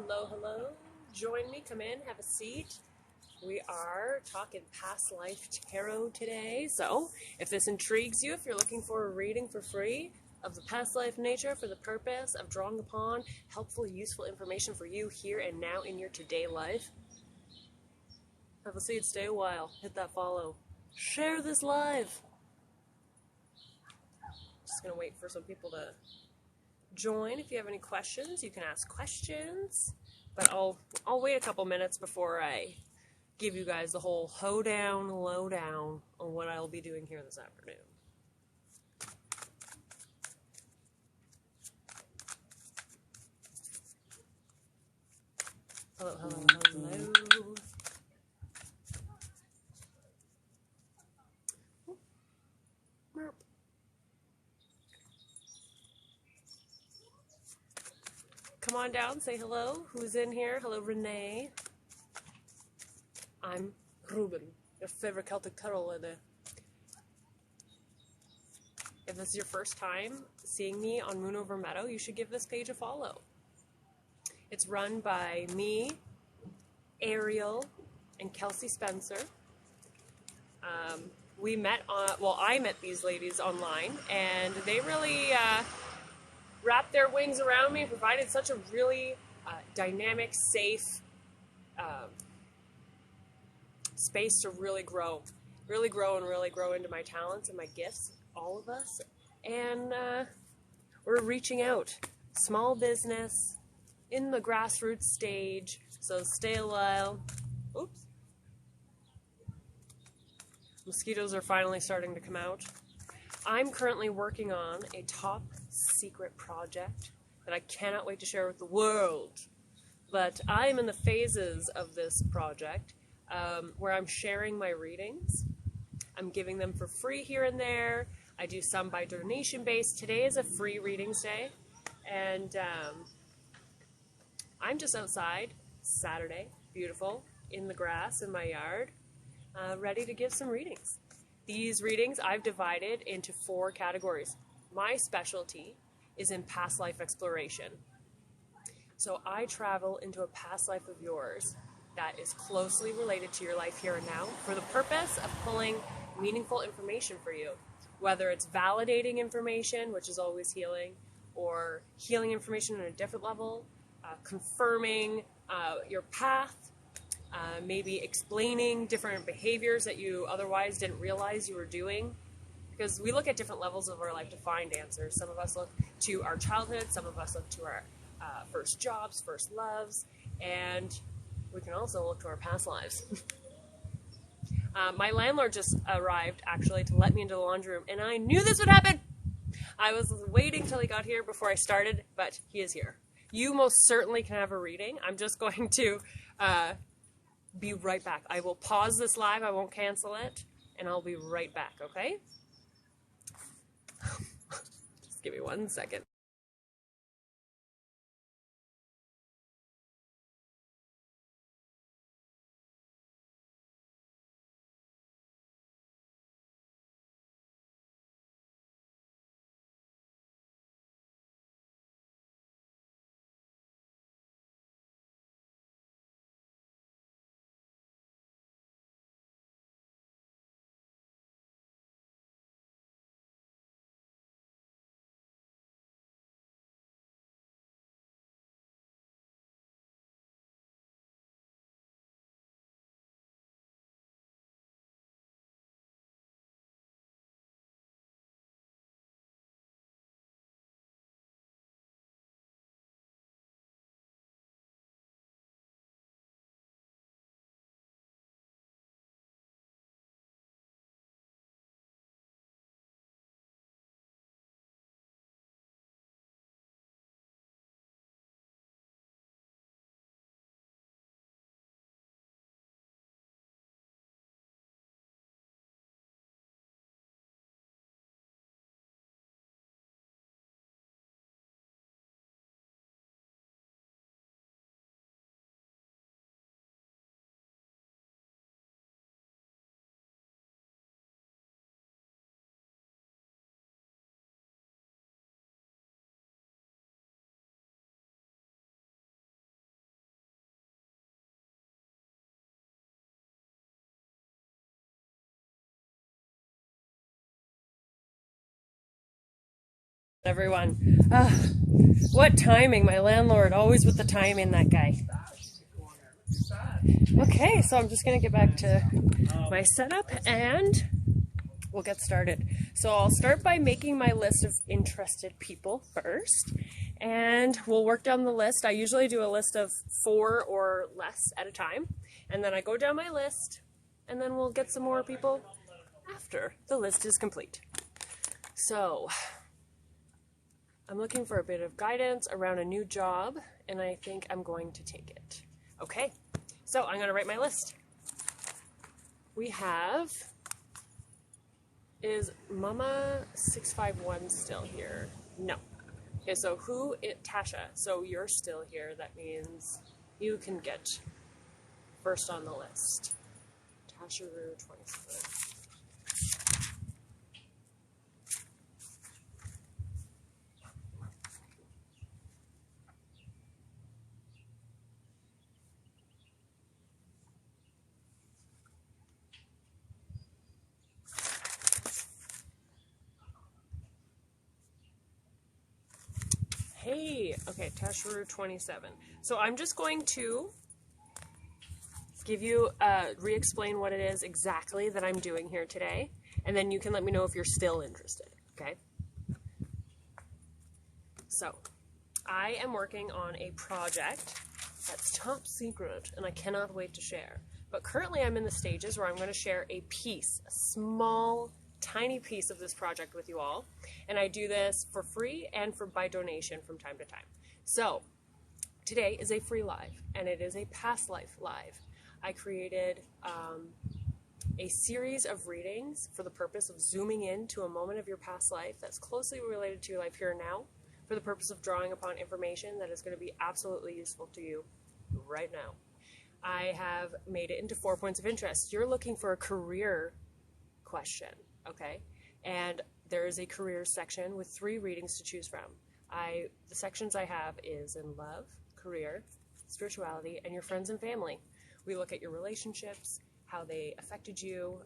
Hello, hello. Join me, come in, have a seat. We are talking past life tarot today. So, if this intrigues you, if you're looking for a reading for free of the past life nature for the purpose of drawing upon helpful, useful information for you here and now in your today life, have a seat, stay a while, hit that follow. Share this live. Just gonna wait for some people to join. If you have any questions, you can ask questions. But I'll wait a couple minutes before I give you guys the whole hoedown, lowdown on what I'll be doing here this afternoon. Hello, hello, hello. Merp. Come on down, say hello. Who's in here? Hello, Renee. I'm Robyn, your favorite Celtic tarot lady. If this is your first time seeing me on Moon Over Meadow, you should give this page a follow. It's run by me, Ariel, and Kelsey Spencer. We met I met these ladies online, and they really wrapped their wings around me and provided such a really dynamic, safe space to really grow into my talents and my gifts, all of us. And we're reaching out. Small business, in the grassroots stage, so stay a while. Oops. Mosquitoes are finally starting to come out. I'm currently working on a top secret project that I cannot wait to share with the world. But I'm in the phases of this project where I'm sharing my readings. I'm giving them for free here and there. I do some by donation base. Today is a free readings day. And I'm just outside, Saturday, beautiful, in the grass in my yard, ready to give some readings. These readings I've divided into 4 categories. My specialty is in past life exploration. So I travel into a past life of yours that is closely related to your life here and now for the purpose of pulling meaningful information for you. Whether it's validating information, which is always healing, or healing information on a different level, confirming your path, maybe explaining different behaviors that you otherwise didn't realize you were doing. Because we look at different levels of our life to find answers. Some of us look to our childhood, some of us look to our first jobs, first loves, and we can also look to our past lives. My landlord just arrived, actually, to let me into the laundry room, and I knew this would happen! I was waiting till he got here before I started, but he is here. You most certainly can have a reading. I'm just going to be right back. I will pause this live, I won't cancel it, and I'll be right back, okay? Just give me 1 second. Everyone. What timing, my landlord, always with the timing, that guy. Okay, so I'm just gonna get back to my setup and we'll get started. So I'll start by making my list of interested people first, and we'll work down the list. I usually do a list of 4 or less at a time, and then I go down my list, and then we'll get some more people after the list is complete. So I'm looking for a bit of guidance around a new job, and I think I'm going to take it. Okay, so I'm going to write my list. We have, is Mama 651 still here? No. Okay, so Tasha, so you're still here. That means you can get first on the list. Tasha Rue 27. Hey, okay, Tasharu 27. So I'm just going to give you, re-explain what it is exactly that I'm doing here today, and then you can let me know if you're still interested, okay? So, I am working on a project that's top secret, and I cannot wait to share. But currently I'm in the stages where I'm going to share a piece, a small, tiny piece of this project with you all, and I do this for free and by donation from time to time. So today is a free live, and it is a past life live. I created a series of readings for the purpose of zooming in to a moment of your past life that's closely related to your life here and now, for the purpose of drawing upon information that is going to be absolutely useful to you right now. I have made it into 4 points of interest. You're looking for a career question. Okay, and there is a career section with 3 readings to choose from. The sections I have is in love, career, spirituality, and your friends and family. We look at your relationships, how they affected you,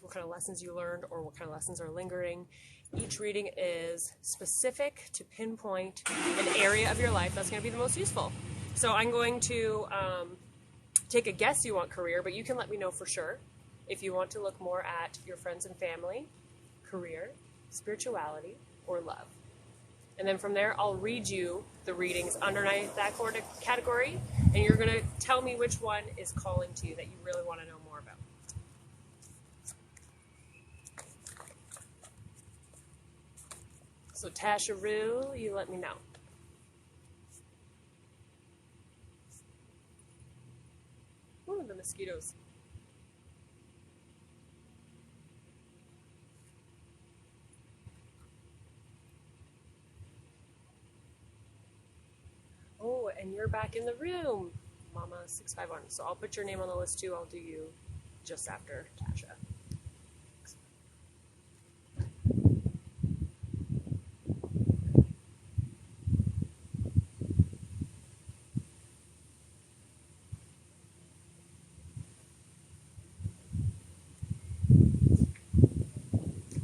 what kind of lessons you learned, or what kind of lessons are lingering. Each reading is specific to pinpoint an area of your life that's going to be the most useful. So I'm going to take a guess you want career, but you can let me know for sure if you want to look more at your friends and family, career, spirituality, or love. And then from there, I'll read you the readings underneath that category, and you're going to tell me which one is calling to you that you really want to know more about. So Tasha Rue, you let me know. Oh, the mosquitoes. Oh, and you're back in the room, Mama 651. So I'll put your name on the list too. I'll do you just after Tasha.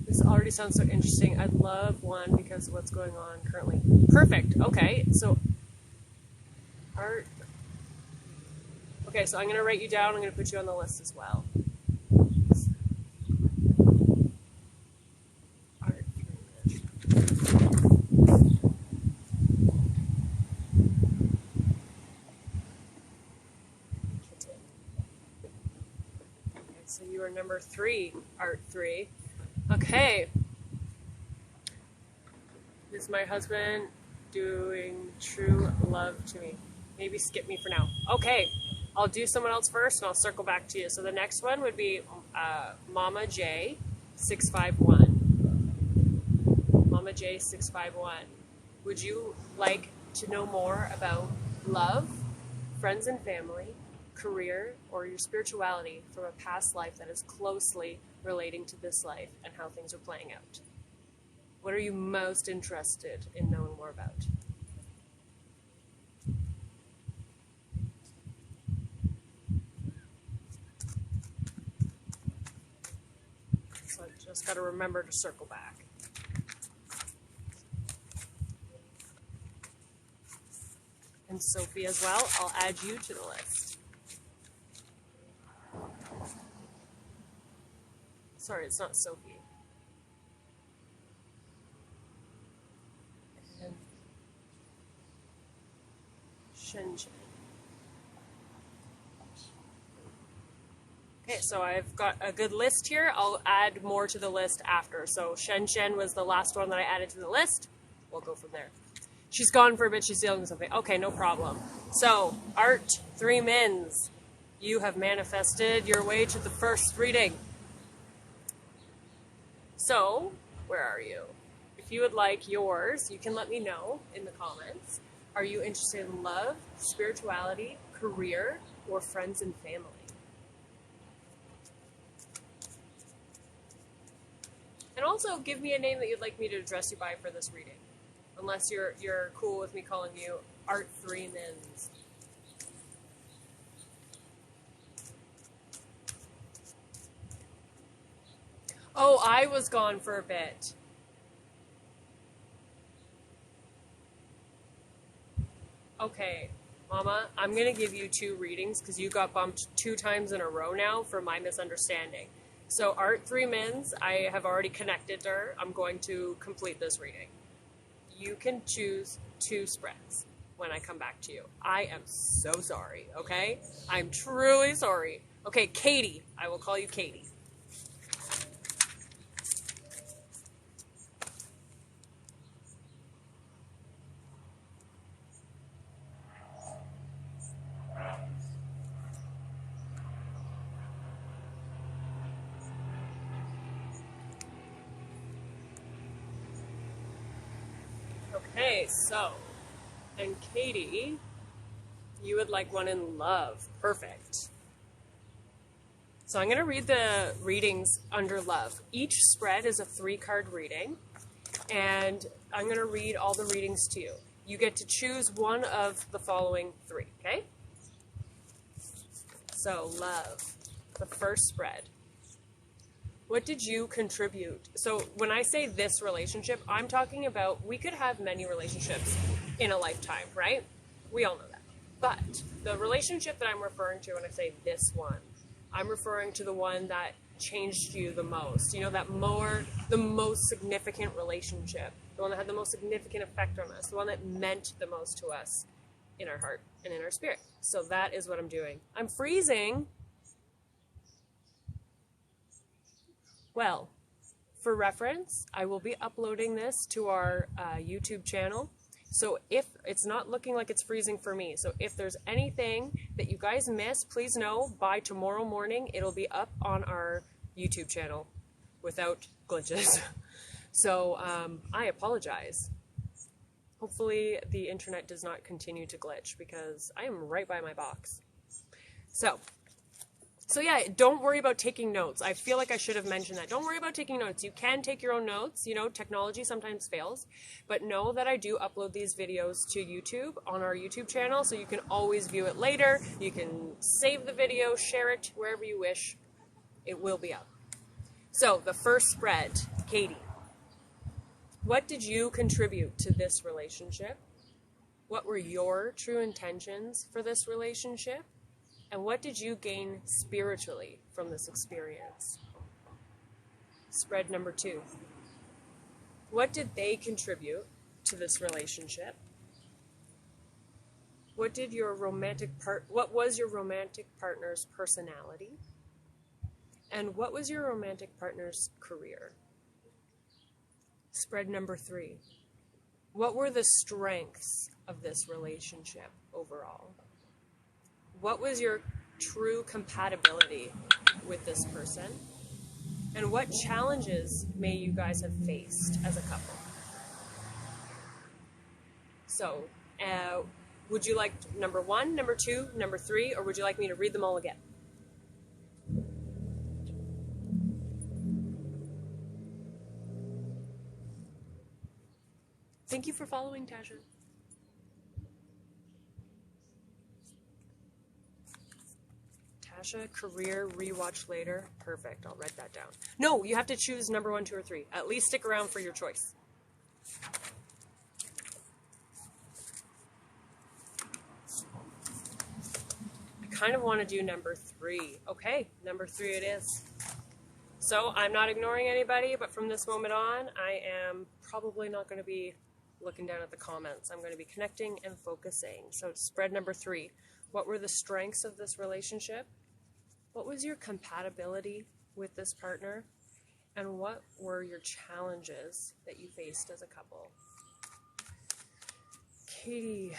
This already sounds so interesting. I'd love one because of what's going on currently. Perfect. Okay, so art. Okay, so I'm going to write you down. I'm going to put you on the list as well. Art. Okay, so you are number 3, Art 3. Okay. Is my husband doing true love to me? Maybe skip me for now. Okay, I'll do someone else first and I'll circle back to you. So the next one would be Mama J 651. Mama J 651. Would you like to know more about love, friends and family, career, or your spirituality from a past life that is closely relating to this life and how things are playing out? What are you most interested in knowing more about? So I just got to remember to circle back. And Sophie as well. I'll add you to the list. Sorry, it's not Sophie. And Shen. Okay, so I've got a good list here. I'll add more to the list after. So Shen was the last one that I added to the list. We'll go from there. She's gone for a bit. She's dealing with something. Okay, no problem. So, Art 3 Mins, you have manifested your way to the first reading. So, where are you? If you would like yours, you can let me know in the comments. Are you interested in love, spirituality, career, or friends and family? And also, give me a name that you'd like me to address you by for this reading. Unless you're cool with me calling you Art 3 Mins. Oh, I was gone for a bit. Okay, Mama, I'm going to give you 2 readings because you got bumped 2 times in a row now for my misunderstanding. So Art 3 Mins, I have already connected to her. I'm going to complete this reading. You can choose 2 spreads when I come back to you. I am so sorry, okay? I'm truly sorry. Okay, Katie. I will call you Katie. Okay, so, and Katie, you would like one in love. Perfect. So I'm going to read the readings under love. Each spread is a 3-card reading, and I'm going to read all the readings to you. You get to choose one of the following 3, okay? So, love, the first spread. What did you contribute? So when I say this relationship, I'm talking about we could have many relationships in a lifetime, right? We all know that. But the relationship that I'm referring to when I say this one, I'm referring to the one that changed you the most. You know, the most significant relationship, the one that had the most significant effect on us, the one that meant the most to us in our heart and in our spirit. So that is what I'm doing. I'm freezing. Well, for reference, I will be uploading this to our YouTube channel. So if it's not looking like it's freezing for me, so if there's anything that you guys miss, please know by tomorrow morning it'll be up on our YouTube channel without glitches. So I apologize. Hopefully the internet does not continue to glitch because I am right by my box. So yeah, don't worry about taking notes. I feel like I should have mentioned that. Don't worry about taking notes. You can take your own notes. You know, technology sometimes fails. But know that I do upload these videos to YouTube on our YouTube channel, so you can always view it later. You can save the video, share it wherever you wish. It will be up. So, the first spread, Katie. What did you contribute to this relationship? What were your true intentions for this relationship? And what did you gain spiritually from this experience? Spread number 2. What did they contribute to this relationship? What was your romantic partner's personality? And what was your romantic partner's career? Spread number 3. What were the strengths of this relationship overall? What was your true compatibility with this person? And what challenges may you guys have faced as a couple? So, would you like number 1, number 2, number 3, or would you like me to read them all again? Thank you for following, Tasha. Tasha, career, rewatch later. Perfect, I'll write that down. No, you have to choose number 1, 2, or 3. At least stick around for your choice. kind of want to do number 3. Okay, number 3 it is. So I'm not ignoring anybody, but from this moment on, I am probably not going to be looking down at the comments. I'm going to be connecting and focusing. So spread number 3. What were the strengths of this relationship? What was your compatibility with this partner? And what were your challenges that you faced as a couple? Katie.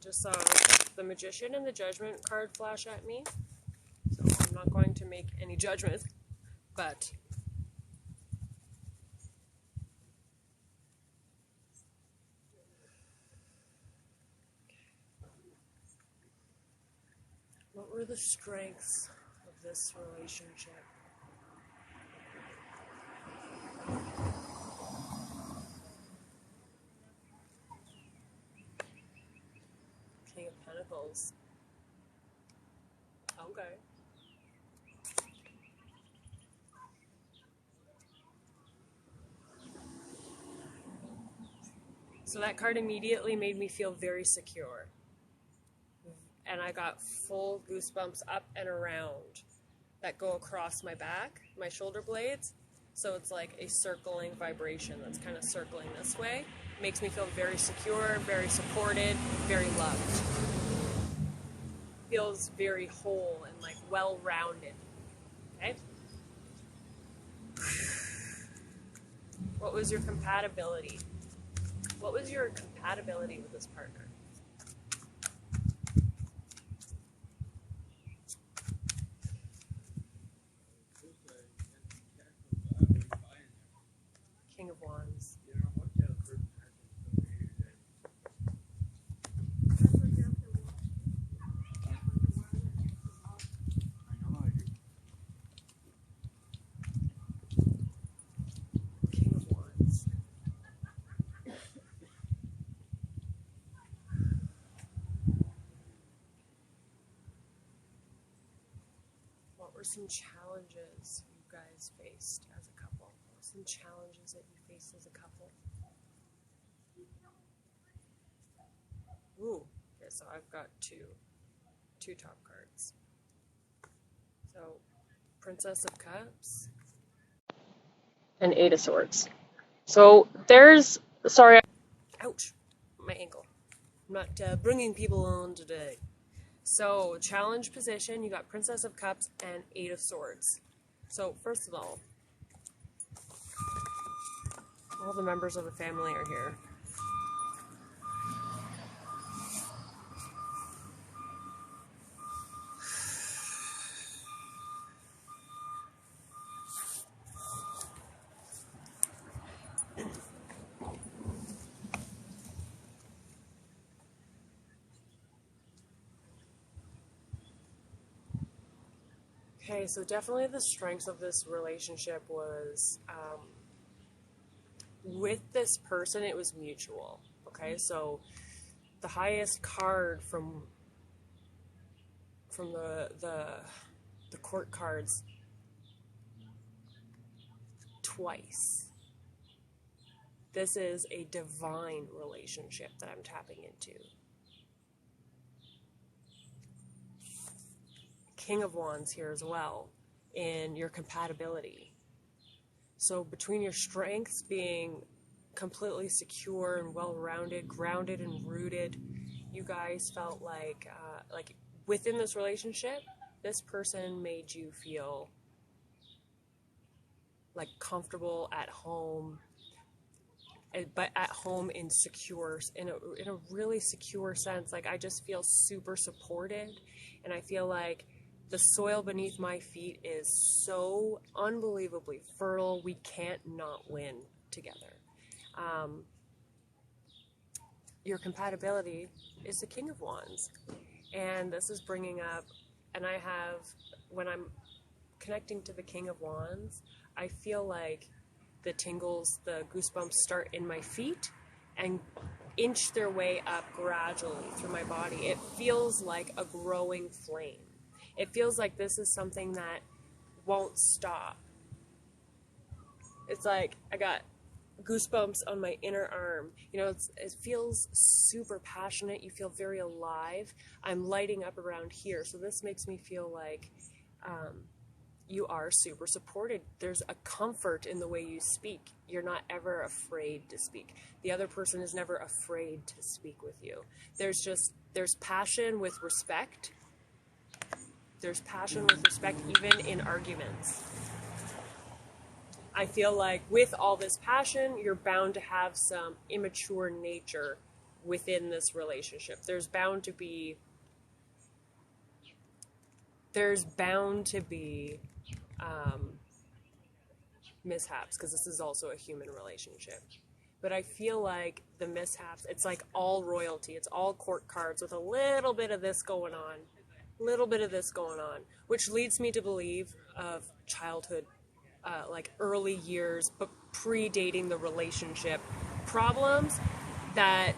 Just saw the Magician and the Judgment card flash at me, so I'm not going to make any judgments, but what were the strengths of this relationship? King of Pentacles. Okay. So that card immediately made me feel very secure. And I got full goosebumps up and around that go across my back, my shoulder blades. So it's like a circling vibration that's kind of circling this way. Makes me feel very secure, very supported, very loved. Feels very whole and like well-rounded. Okay? What was your compatibility? What was your compatibility with this partner? King of Wands. King of Wands. What were some challenges you guys faced as a couple? What were some challenges that you faced as a couple? Ooh, okay, so I've got two top cards. So, Princess of Cups and 8 of Swords. So there's, sorry, ouch, my ankle. I'm not bringing people on today. So, challenge position, you got Princess of Cups and 8 of Swords. So, first of all the members of the family are here. Okay, so definitely the strengths of this relationship was, with this person, it was mutual. Okay, so the highest card from the court cards twice. This is a divine relationship that I'm tapping into. King of Wands here as well in your compatibility. So between your strengths being completely secure and well-rounded, grounded and rooted, you guys felt like within this relationship, this person made you feel like comfortable at home, but at home in a really secure sense. Like, I just feel super supported, and I feel like the soil beneath my feet is so unbelievably fertile. We can't not win together. Your compatibility is the King of Wands, and this is bringing up, and when I'm connecting to the King of Wands, I feel like the tingles, the goosebumps start in my feet and inch their way up gradually through my body. It feels like a growing flame. It feels like this is something that won't stop. It's like I got goosebumps on my inner arm. You know, it feels super passionate. You feel very alive. I'm lighting up around here. So this makes me feel like you are super supported. There's a comfort in the way you speak. You're not ever afraid to speak. The other person is never afraid to speak with you. There's passion with respect. There's passion with respect even in arguments. I feel like with all this passion, you're bound to have some immature nature within this relationship. There's bound to be mishaps, because this is also a human relationship. But I feel like the mishaps, it's like all royalty. It's all court cards with a little bit of this going on. Which leads me to believe of childhood, like early years, but predating the relationship, problems that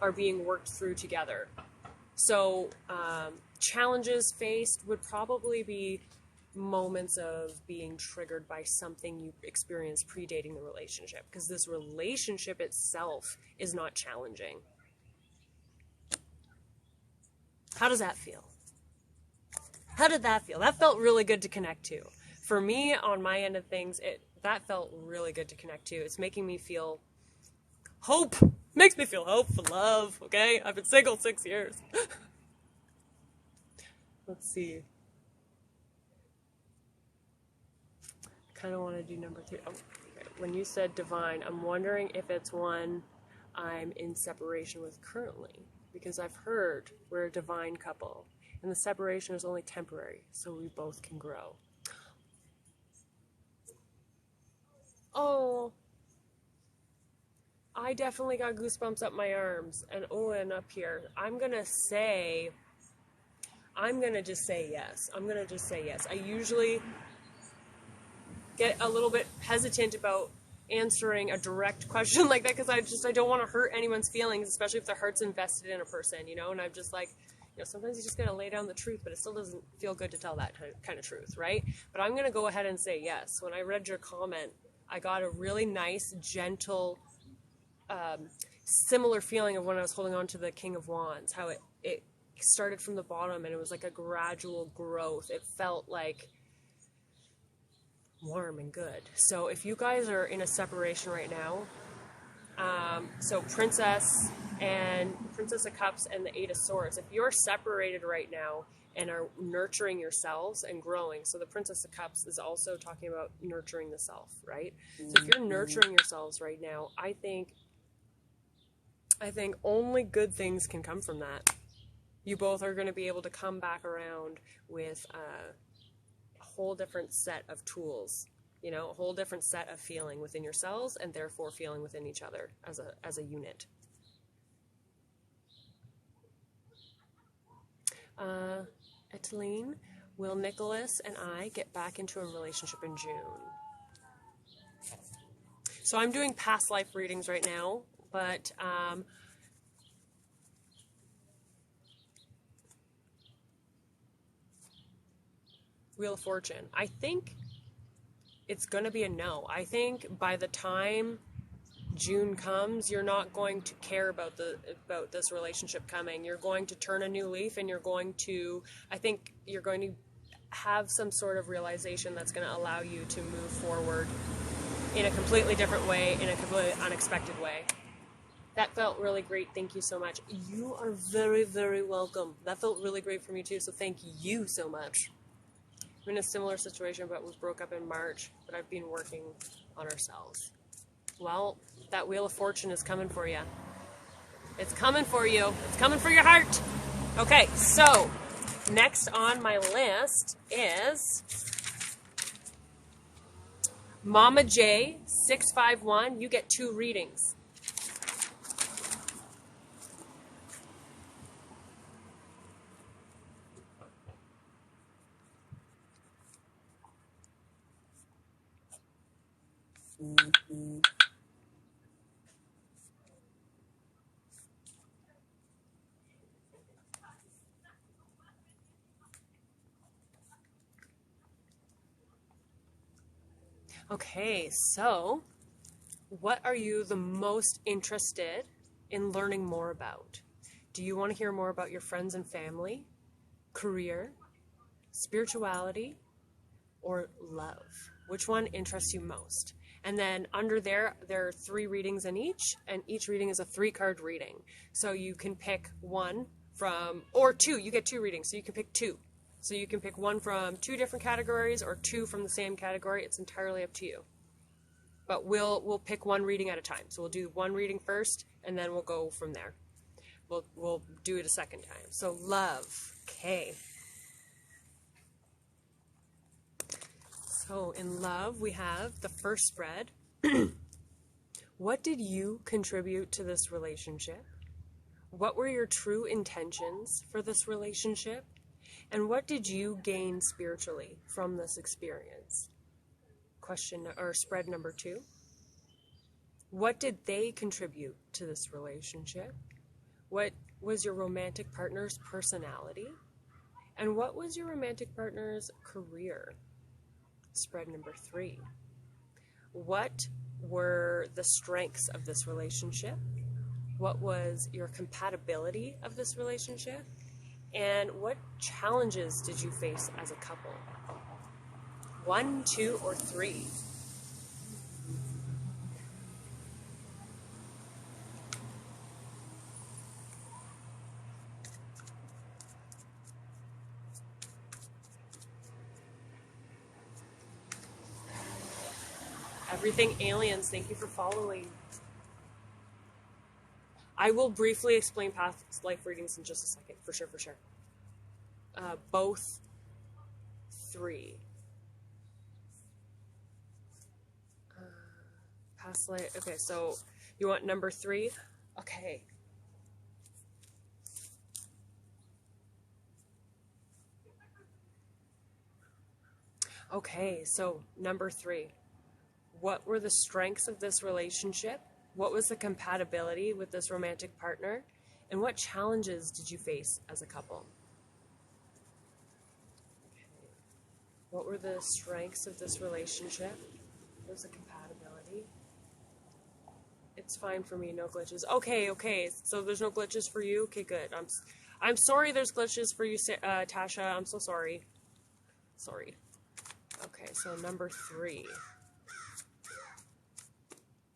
are being worked through together. So challenges faced would probably be moments of being triggered by something you experienced predating the relationship, because this relationship itself is not challenging. How does that feel? How did that feel? That felt really good to connect to. For me, on my end of things, that felt really good to connect to. It's making me feel hope. Makes me feel hope for love, okay? I've been single 6 years. Let's see. I kind of want to do number 3. Oh, okay. When you said divine, I'm wondering if it's one I'm in separation with currently, because I've heard we're a divine couple, and the separation is only temporary, so we both can grow. Oh, I definitely got goosebumps up my arms and up here. I'm going to just say yes. I usually get a little bit hesitant about answering a direct question like that, because I don't want to hurt anyone's feelings, especially if their heart's invested in a person, you know, and I'm just like, you know, sometimes you just got to lay down the truth, but it still doesn't feel good to tell that kind of truth, right? But I'm going to go ahead and say yes. When I read your comment, I got a really nice, gentle, similar feeling of when I was holding on to the King of Wands, how it started from the bottom and it was like a gradual growth. It felt like warm and good. So if you guys are in a separation right now, so Princess of Cups and the 8 of Swords, if you're separated right now and are nurturing yourselves and growing, so the Princess of Cups is also talking about nurturing the self, right? So if you're nurturing yourselves right now, I think only good things can come from that. You both are going to be able to come back around with a whole different set of tools, you know, a whole different set of feeling within yourselves, and therefore feeling within each other as a unit. Eteline, will Nicholas and I get back into a relationship in June? So I'm doing past life readings right now, but Wheel of Fortune, I think it's going to be a no. I think by the time June comes, you're not going to care about this relationship coming. You're going to turn a new leaf, and I think you're going to have some sort of realization that's going to allow you to move forward in a completely different way, in a completely unexpected way. That felt really great. Thank you so much. You are very, very welcome. That felt really great for me too, so thank you so much. I'm in a similar situation, but we broke up in March, but I've been working on ourselves. Well, that Wheel of Fortune is coming for you. It's coming for you. It's coming for your heart. Okay, so next on my list is Mama J 651. You get 2 readings. Okay, so what are you the most interested in learning more about? Do you want to hear more about your friends and family, career, spirituality, or love? Which one interests you most? And then under there are 3 readings in each, and each reading is a 3-card reading. So you can pick one from, or 2, you get 2 readings, so you can pick 2. So you can pick one from 2 different categories or 2 from the same category. It's entirely up to you. But we'll pick 1 reading at a time. So we'll do 1 reading first, and then we'll go from there. We'll do it a second time. So love, okay. So in love, we have the first spread. What did you contribute to this relationship? What were your true intentions for this relationship? And what did you gain spiritually from this experience? Question or spread number 2. What did they contribute to this relationship? What was your romantic partner's personality? And what was your romantic partner's career? Spread number 3. What were the strengths of this relationship? What was your compatibility of this relationship? And what challenges did you face as a couple? 1, 2, or 3? Everything aliens, thank you for following. I will briefly explain past life readings in just a second, for sure. Both 3. Past life, okay, so you want number 3? Okay. Okay, so number 3. What were the strengths of this relationship? What was the compatibility with this romantic partner? And what challenges did you face as a couple? Okay. What were the strengths of this relationship? What was the compatibility? It's fine for me, no glitches. Okay, so there's no glitches for you? Okay, good. I'm sorry there's glitches for you, Tasha. I'm so sorry. Sorry. Okay, so number 3.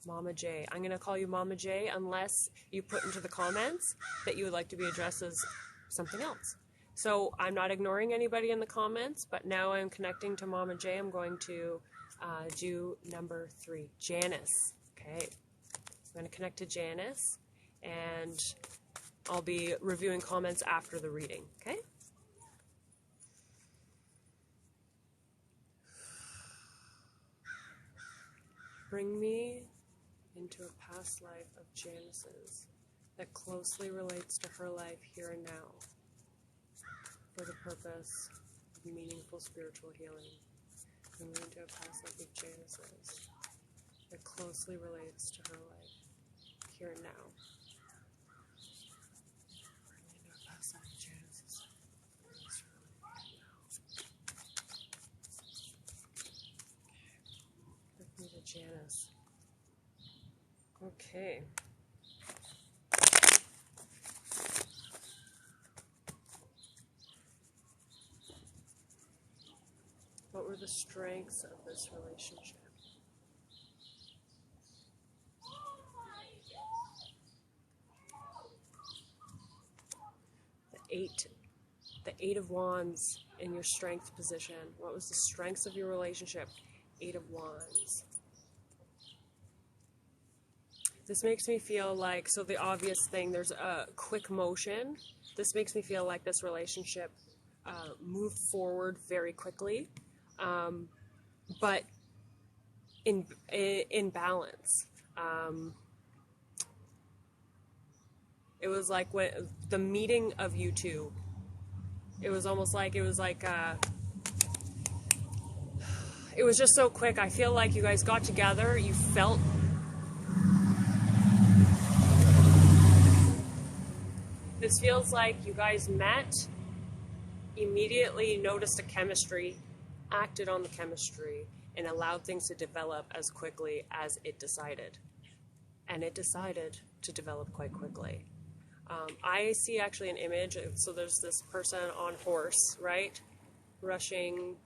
Mama J. I'm going to call you Mama J unless you put into the comments that you would like to be addressed as something else. So I'm not ignoring anybody in the comments, but now I'm connecting to Mama J. I'm going to do number 3, Janice. Okay. I'm going to connect to Janice, and I'll be reviewing comments after the reading. Okay? Bring me into a past life of Janice's that closely relates to her life here and now for the purpose of meaningful spiritual healing. Bring me into a past life of Janice's that closely relates to her life here and now. Bring me into a past life of Janice's that relates to her life here and now. Bring me to Janice. Okay. What were the strengths of this relationship? the Eight of Wands in your strength position. What was the strengths of your relationship? Eight of Wands. This makes me feel like, so the obvious thing, there's a quick motion. This makes me feel like this relationship moved forward very quickly, but in balance. It was like when the meeting of you two, it was almost like, it was just so quick. I feel like you guys got together, you felt, this feels like you guys met, immediately noticed a chemistry, acted on the chemistry, and allowed things to develop as quickly as it decided. And it decided to develop quite quickly. I see actually an image, so there's this person on horse, right? Rushing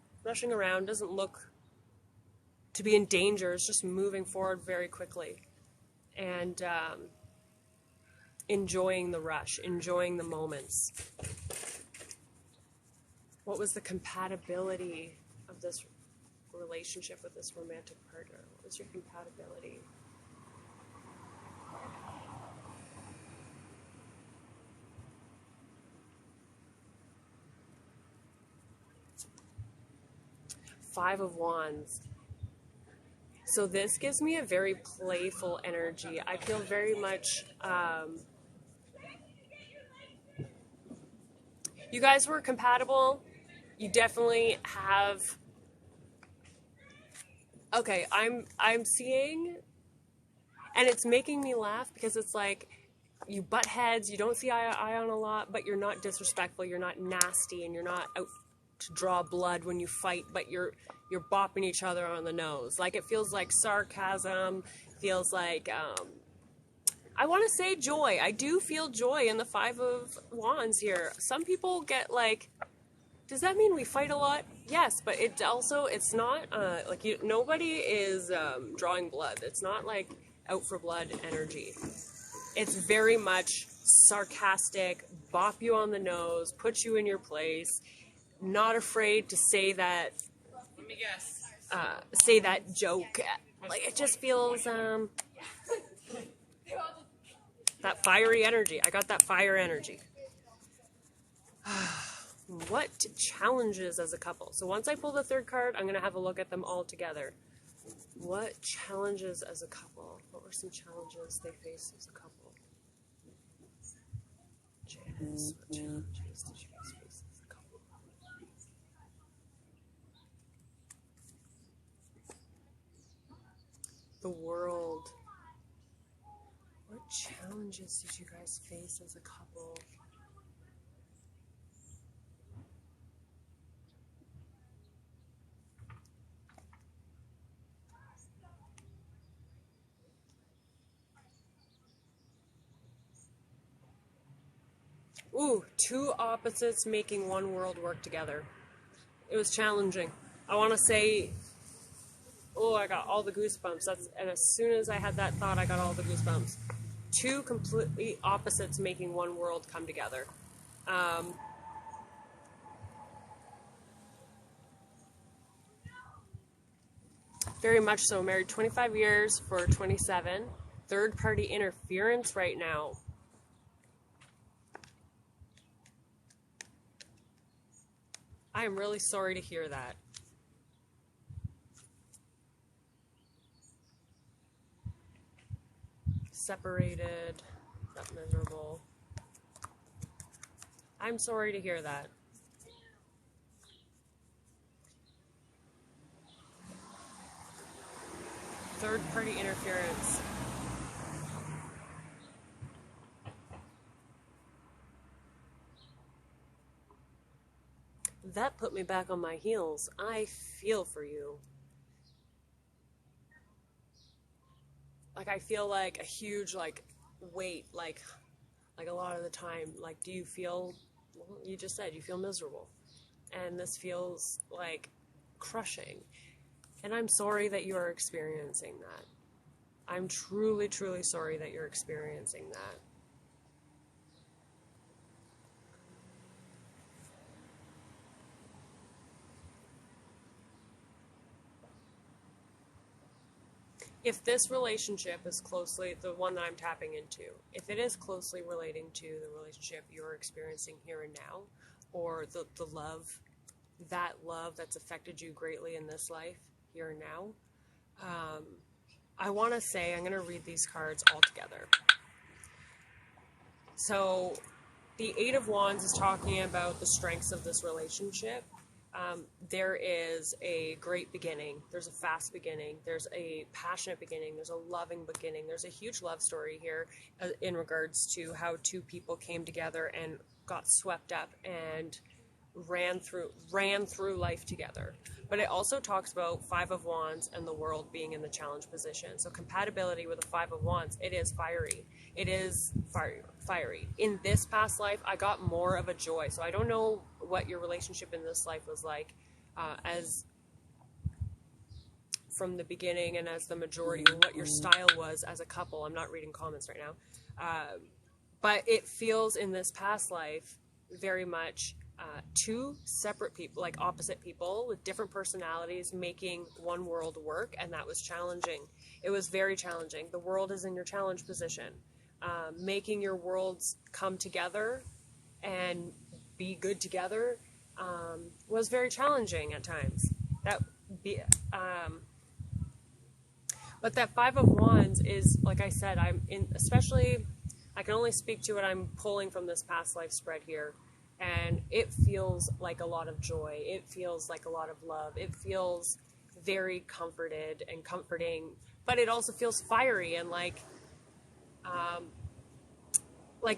around, doesn't look to be in danger, is just moving forward very quickly. And enjoying the rush, enjoying the moments. What was the compatibility of this relationship with this romantic partner? What was your compatibility? Five of Wands. So this gives me a very playful energy. I feel very much, you guys were compatible. You definitely have, okay, I'm seeing, and it's making me laugh because it's like, you butt heads, you don't see eye to eye on a lot, but you're not disrespectful, you're not nasty, and you're not out to draw blood when you fight, but you're bopping each other on the nose. Like, it feels like sarcasm, feels like, I want to say joy. I do feel joy in the Five of Wands here. Some people get like, does that mean we fight a lot? Yes, but it also, it's not, like, nobody is drawing blood. It's not like out for blood energy. It's very much sarcastic, bop you on the nose, put you in your place, not afraid to say that, say that joke. Like, it just feels, that fiery energy. I got that fire energy. What challenges as a couple? So once I pull the third card, I'm going to have a look at them all together. What challenges as a couple? What were some challenges they faced as a couple? Janice, what challenges did you guys face as a couple? The World. What challenges did you guys face as a couple? Ooh, two opposites making one world work together. It was challenging. I want to say, oh, I got all the goosebumps. And as soon as I had that thought, I got all the goosebumps. Two completely opposites making one world come together. Very much so. Married 25 years for 27. Third party interference right now. I am really sorry to hear that. Separated, got miserable. I'm sorry to hear that. Third party interference. That put me back on my heels. I feel for you. Like, I feel like a huge, like, weight, like a lot of the time. Like, do you feel, well, you just said you feel miserable. And this feels like crushing. And I'm sorry that you are experiencing that. I'm truly, truly sorry that you're experiencing that. if this relationship is closely, the one that I'm tapping into, if it is closely relating to the relationship you're experiencing here and now, or the love, that love that's affected you greatly in this life, here and now, I want to say, I'm going to read these cards all together. So the Eight of Wands is talking about the strengths of this relationship. There is a great beginning. There's a fast beginning. There's a passionate beginning. There's a loving beginning. There's a huge love story here in regards to how two people came together and got swept up and ran through life together. But it also talks about Five of Wands and the world being in the challenge position. So compatibility with the Five of Wands, it is fiery. It is fiery. In this past life, I got more of a joy. So I don't know what your relationship in this life was like as from the beginning and as the majority, what your style was as a couple. I'm not reading comments right now. But it feels in this past life very much two separate people, like opposite people with different personalities making one world work, and that was challenging. It was very challenging. The world is in your challenge position. Making your worlds come together and be good together was very challenging at times. But that Five of Wands is, like I said, especially, I can only speak to what I'm pulling from this past life spread here. And it feels like a lot of joy. It feels like a lot of love. It feels very comforted and comforting, but it also feels fiery and like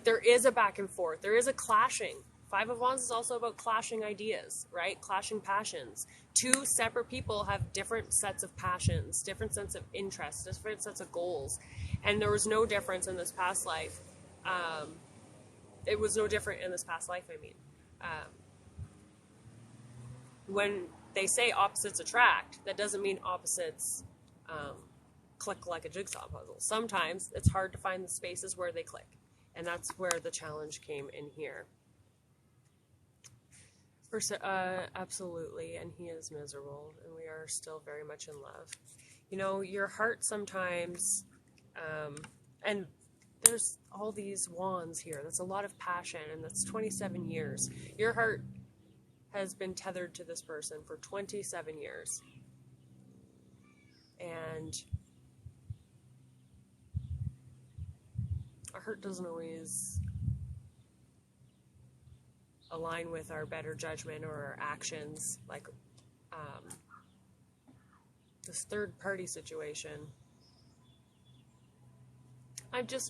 there is a back and forth. There is a clashing. Five of Wands is also about clashing ideas, right? Clashing passions. Two separate people have different sets of passions, different sets of interests, different sets of goals. And there was no difference in this past life. It was no different in this past life, I mean. When they say opposites attract, that doesn't mean opposites click like a jigsaw puzzle. Sometimes it's hard to find the spaces where they click. And that's where the challenge came in here. Absolutely, and he is miserable, and we are still very much in love. You know, your heart sometimes, and there's all these wands here. That's a lot of passion, and that's 27 years. Your heart has been tethered to this person for 27 years. And our heart doesn't always align with our better judgment or our actions, like this third party situation.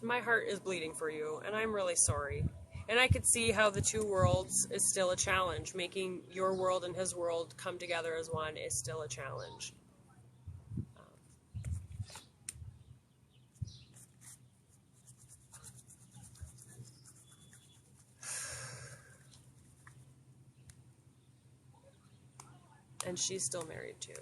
My heart is bleeding for you, and I'm really sorry. And I could see how the two worlds is still a challenge. Making your world and his world come together as one is still a challenge. And she's still married too.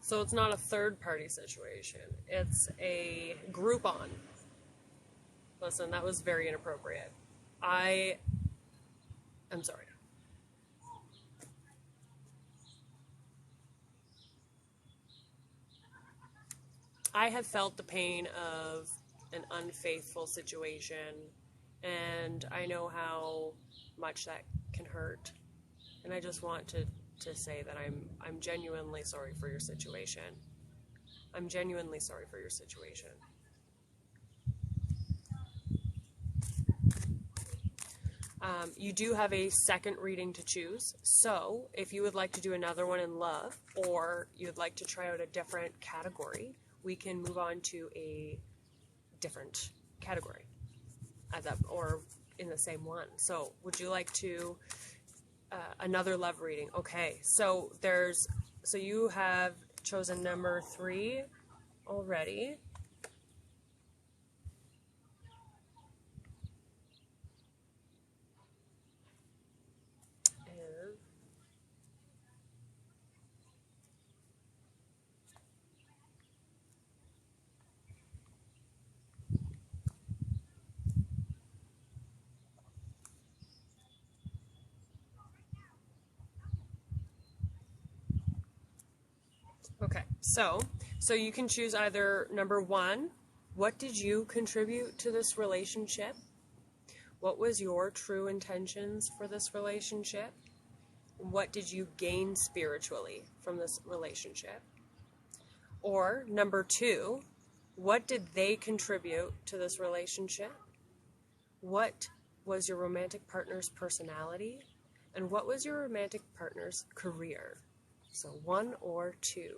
So it's not a third-party situation. It's a Groupon. Listen, that was very inappropriate. I'm sorry. I have felt the pain of an unfaithful situation, and I know how much that can hurt. And I just want to say that I'm genuinely sorry for your situation. I'm genuinely sorry for your situation. You do have a second reading to choose. So if you would like to do another one in love, or you'd like to try out a different category, we can move on to a different category or in the same one. So would you like to another love reading? Okay, so you have chosen number 3 already. Okay, so you can choose either number one, what did you contribute to this relationship? What was your true intentions for this relationship? What did you gain spiritually from this relationship? Or number two, what did they contribute to this relationship? What was your romantic partner's personality? And what was your romantic partner's career? So one or two.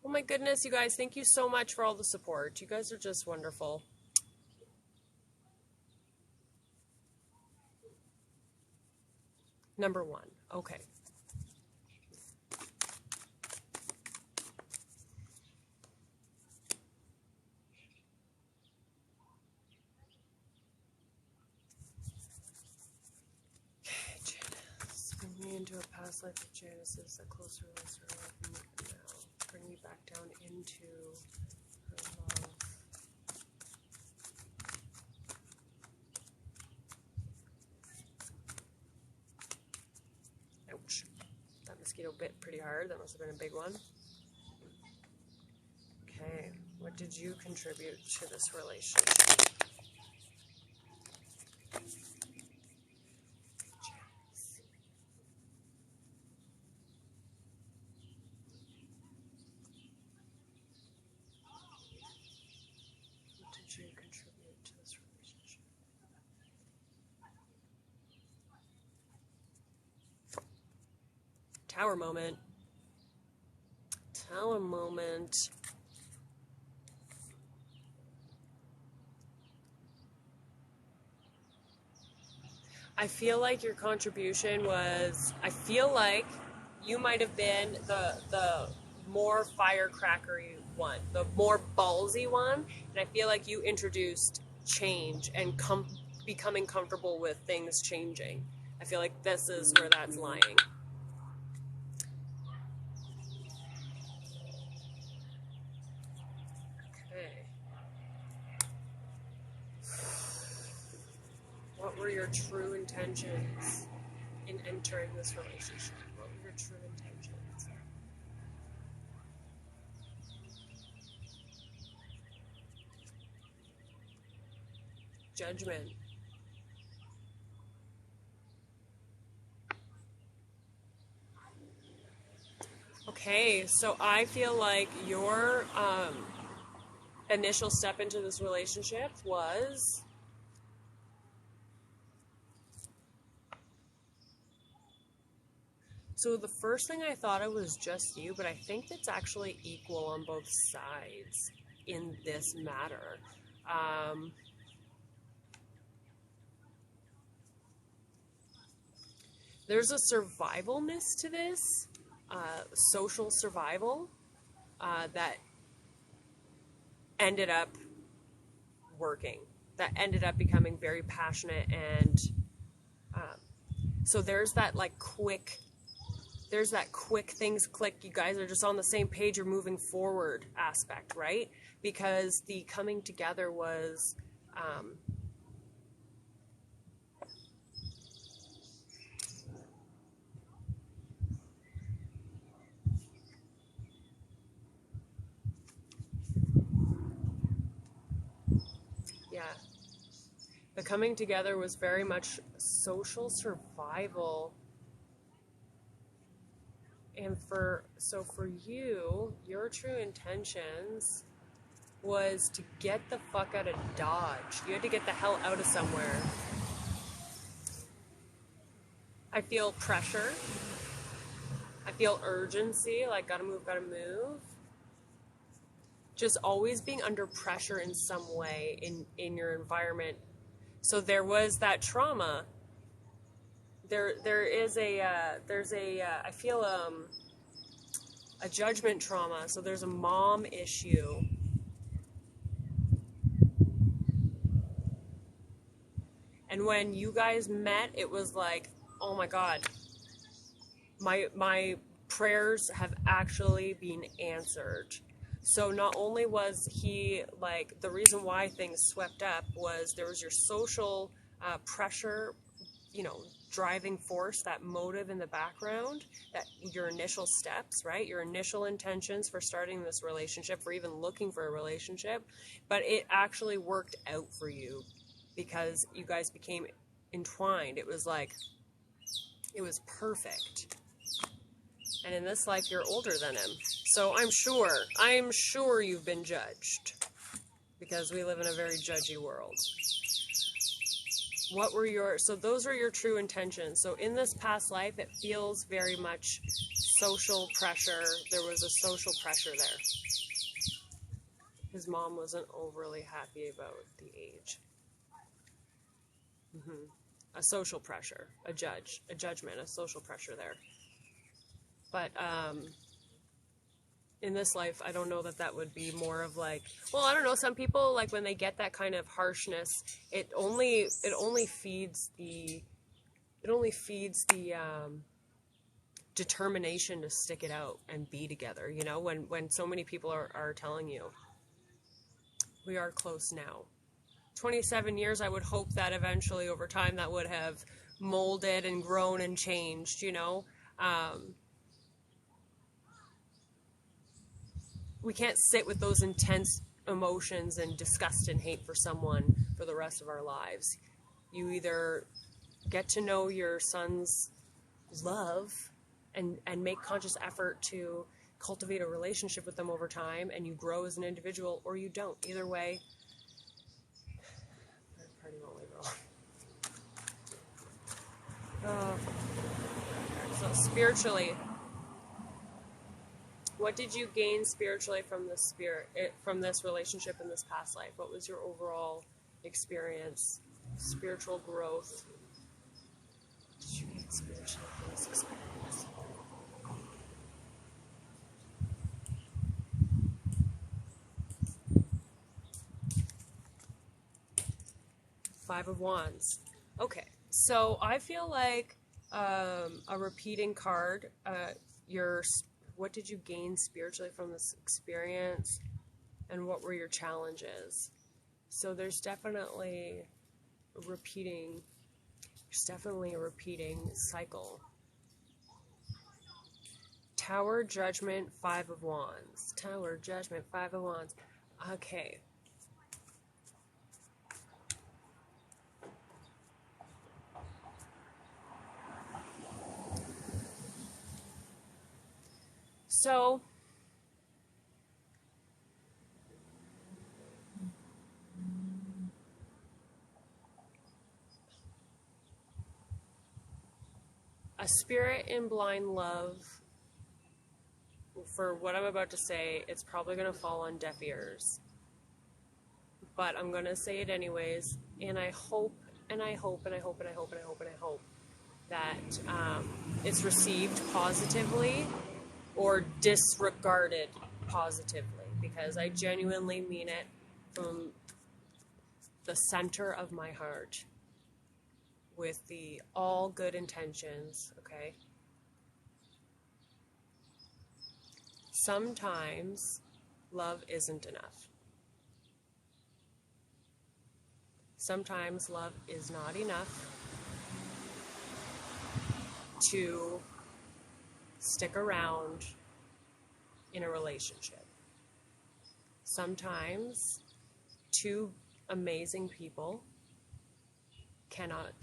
Oh my goodness, you guys, thank you so much for all the support. You guys are just wonderful. Number one. Okay. Janice. Bring me into a past life of Janice's, a closer life now. Bring me back down into her love. Ouch. That mosquito bit pretty hard. That must have been a big one. Okay. What did you contribute to this relationship? What did you contribute to this relationship? Tower moment. Tower moment. I feel like your contribution was, I feel like you might have been the more firecrackery one, the more ballsy one, and I feel like you introduced change and becoming comfortable with things changing. I feel like this is where that's lying. Okay. What were your true intentions in entering this relationship? What were your true intentions? Judgment. Okay, so I feel like your initial step into this relationship was so the first thing I thought it was just you, but I think that's actually equal on both sides in this matter. There's a survivalness to this, social survival, that ended up working, that ended up becoming very passionate, and so there's that like quick things click, you guys are just on the same page, you're moving forward aspect, right? Because the coming together was the coming together was very much social survival. And for you, your true intentions was to get the fuck out of Dodge. You had to get the hell out of somewhere. I feel pressure. I feel urgency, like gotta move. Just always being under pressure in some way in your environment. So there was that trauma. There's I feel a judgment trauma. So there's a mom issue. And when you guys met, it was like, oh my God, my prayers have actually been answered. So not only was he like, the reason why things swept up was there was your social pressure, you know, driving force, that motive in the background, that your initial steps, right? Your initial intentions for starting this relationship, for even looking for a relationship, but it actually worked out for you because you guys became entwined. It was like, it was perfect. And in this life, you're older than him. So I'm sure you've been judged because we live in a very judgy world. So those are your true intentions. So in this past life, it feels very much social pressure. There was a social pressure there. His mom wasn't overly happy about the age. A social pressure, a judgment, a social pressure there. But in this life, I don't know that would be more of like, well, I don't know, some people, like when they get that kind of harshness, it only feeds the determination to stick it out and be together, you know, when so many people are telling you, we are close now. 27 years, I would hope that eventually over time that would have molded and grown and changed, you know. We can't sit with those intense emotions and disgust and hate for someone for the rest of our lives. You either get to know your son's love and make conscious effort to cultivate a relationship with them over time, and you grow as an individual, or you don't. Either way, party won't leave it all. So spiritually, what did you gain spiritually from this relationship in this past life? What was your overall experience, spiritual growth? What did you gain spiritually from this experience? Five of Wands. Okay, so I feel like a repeating card. What did you gain spiritually from this experience, and what were your challenges? So there's definitely a repeating cycle. Tower, Judgment, Five of Wands. Tower, Judgment, Five of Wands. Okay. So, a spirit in blind love, for what I'm about to say, it's probably going to fall on deaf ears. But I'm going to say it anyways, and I hope that it's received positively or disregarded positively, because I genuinely mean it from the center of my heart with all good intentions, okay? Sometimes love isn't enough. Sometimes love is not enough to stick around in a relationship. Sometimes two amazing people cannot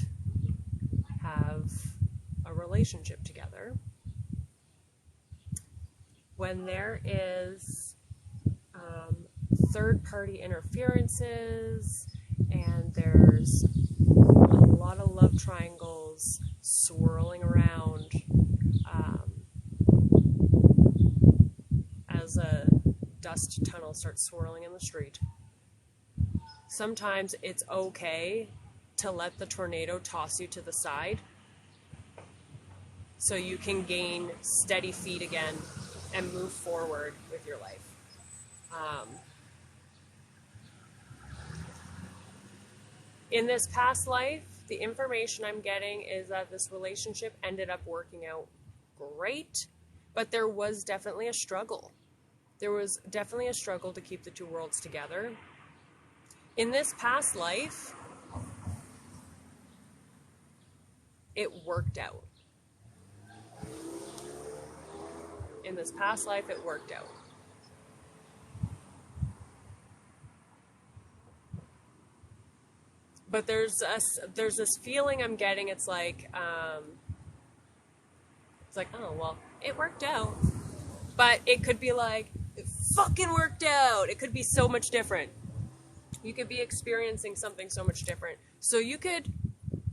have a relationship together. When there is third-party interferences and there's a lot of love triangles swirling around as a dust tunnel starts swirling in the street. Sometimes it's okay to let the tornado toss you to the side so you can gain steady feet again and move forward with your life. In this past life, the information I'm getting is that this relationship ended up working out great, but there was definitely a struggle. There was definitely a struggle to keep the two worlds together. In this past life, it worked out. In this past life, it worked out. But there's this feeling I'm getting. It's like, oh, well, it worked out. But it could be like, it fucking worked out. It could be so much different. You could be experiencing something so much different. So you could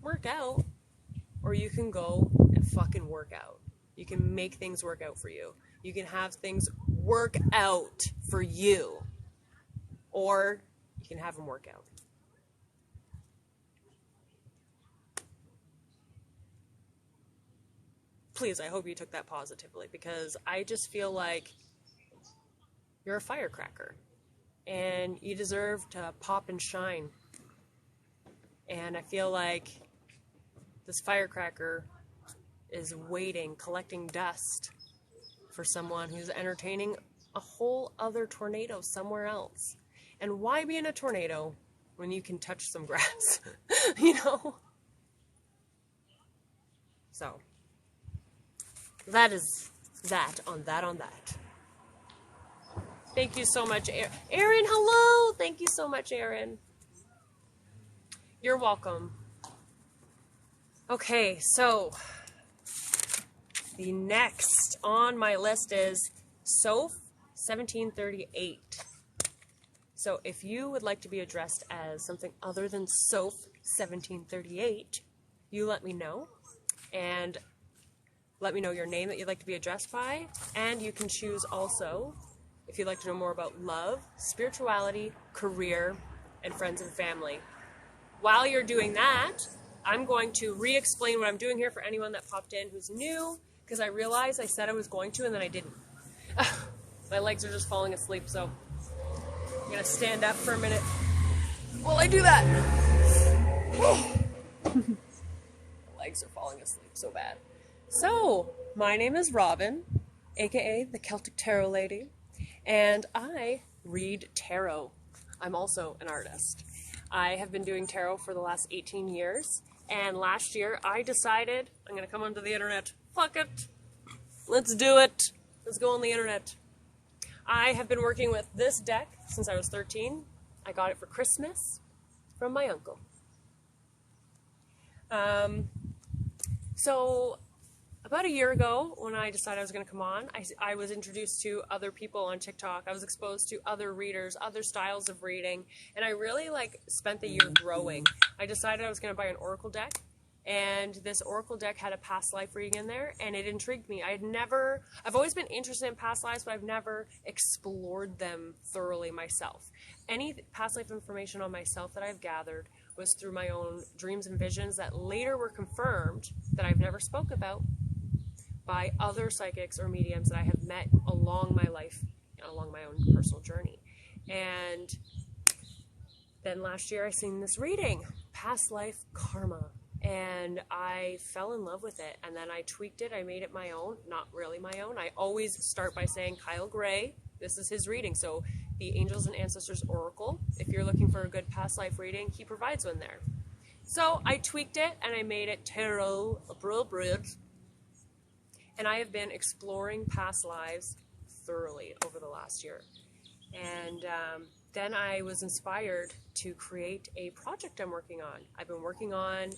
work out, or you can go and fucking work out. You can make things work out for you. You can have things work out for you. Or you can have them work out. Please, I hope you took that positively, because I just feel like you're a firecracker and you deserve to pop and shine. And I feel like this firecracker is waiting, collecting dust for someone who's entertaining a whole other tornado somewhere else. And why be in a tornado when you can touch some grass? You know? So that is that on that on that. Thank you so much, Aaron. Hello! Thank you so much, Aaron. You're welcome. Okay, so the next on my list is Soph 1738. So if you would like to be addressed as something other than Soph 1738, you let me know. And let me know your name that you'd like to be addressed by. And you can choose also, if you'd like to know more about love, spirituality, career, and friends and family. While you're doing that, I'm going to re-explain what I'm doing here for anyone that popped in who's new, because I realized I said I was going to and then I didn't. My legs are just falling asleep, so I'm going to stand up for a minute while I do that. My legs are falling asleep so bad. So, my name is Robyn, aka the Celtic Tarot Lady, and I read tarot. I'm also an artist. I have been doing tarot for the last 18 years, and last year I decided I'm going to come onto the internet. Fuck it. Let's do it. Let's go on the internet. I have been working with this deck since I was 13. I got it for Christmas from my uncle. So about a year ago, when I decided I was going to come on, I was introduced to other people on TikTok. I was exposed to other readers, other styles of reading, and I really spent the year growing. I decided I was going to buy an oracle deck, and this oracle deck had a past life reading in there, and it intrigued me. I've always been interested in past lives, but I've never explored them thoroughly myself. Any past life information on myself that I've gathered was through my own dreams and visions that later were confirmed that I've never spoke about by other psychics or mediums that I have met along my life, along my own personal journey. And then last year I seen this reading, Past Life Karma, and I fell in love with it. And then I tweaked it, I made it my own, not really my own. I always start by saying Kyle Gray, this is his reading. So the Angels and Ancestors Oracle, if you're looking for a good past life reading, he provides one there. So I tweaked it and I made it tarot appropriate. And I have been exploring past lives thoroughly over the last year. And then I was inspired to create a project I'm working on. I've been working on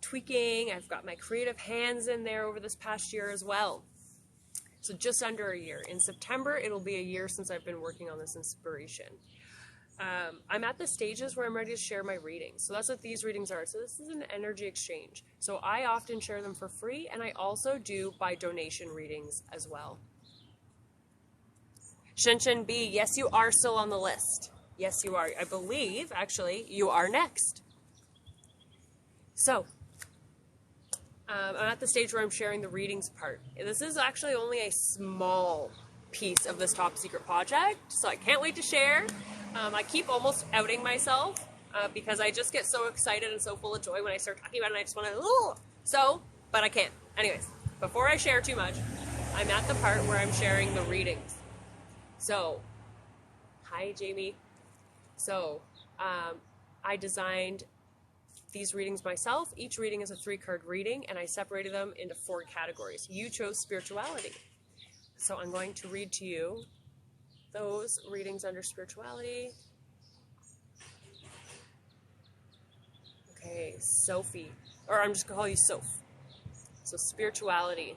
tweaking. I've got my creative hands in there over this past year as well. So just under a year. In September, it'll be a year since I've been working on this inspiration. I'm at the stages where I'm ready to share my readings. So that's what these readings are. So this is an energy exchange. So I often share them for free, and I also do by donation readings as well. Shinshin B, yes, you are still on the list. Yes, you are. I believe, actually, you are next. So, I'm at the stage where I'm sharing the readings part. This is actually only a small piece of this top secret project, so I can't wait to share. I keep almost outing myself because I just get so excited and so full of joy when I start talking about it, and I just want to, but I can't. Anyways, before I share too much, I'm at the part where I'm sharing the readings. So, hi Jamie. So, I designed these readings myself. Each reading is a 3-card reading, and I separated them into 4 categories. You chose spirituality. So I'm going to read to you those readings under spirituality. Okay, Sophie, or I'm just going to call you Soph. So spirituality.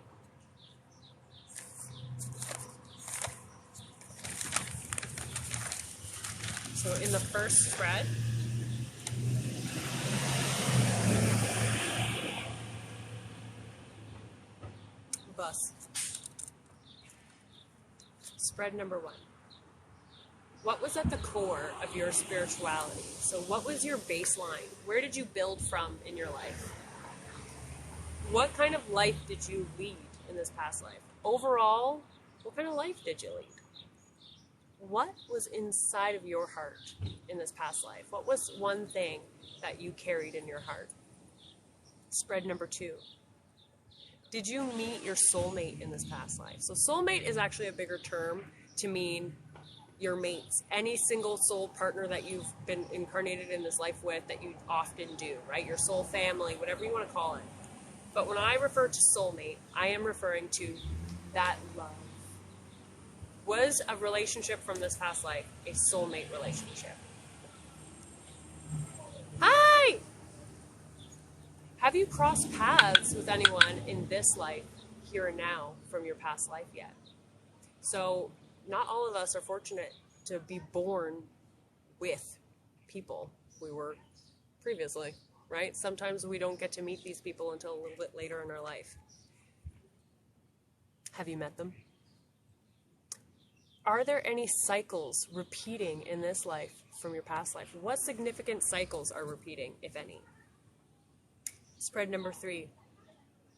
So in the first spread, bus. Spread number 1. What was at the core of your spirituality? So what was your baseline? Where did you build from in your life? What kind of life did you lead in this past life? Overall, what kind of life did you lead? What was inside of your heart in this past life? What was one thing that you carried in your heart? Spread number 2. Did you meet your soulmate in this past life? So soulmate is actually a bigger term to mean your mates, any single soul partner that you've been incarnated in this life with that you often do, right? Your soul family, whatever you want to call it. But when I refer to soulmate, I am referring to that love. Was a relationship from this past life a soulmate relationship? Hi! Have you crossed paths with anyone in this life, here and now, from your past life yet? So not all of us are fortunate to be born with people we were previously, right? Sometimes we don't get to meet these people until a little bit later in our life. Have you met them? Are there any cycles repeating in this life from your past life? What significant cycles are repeating, if any? Spread number 3.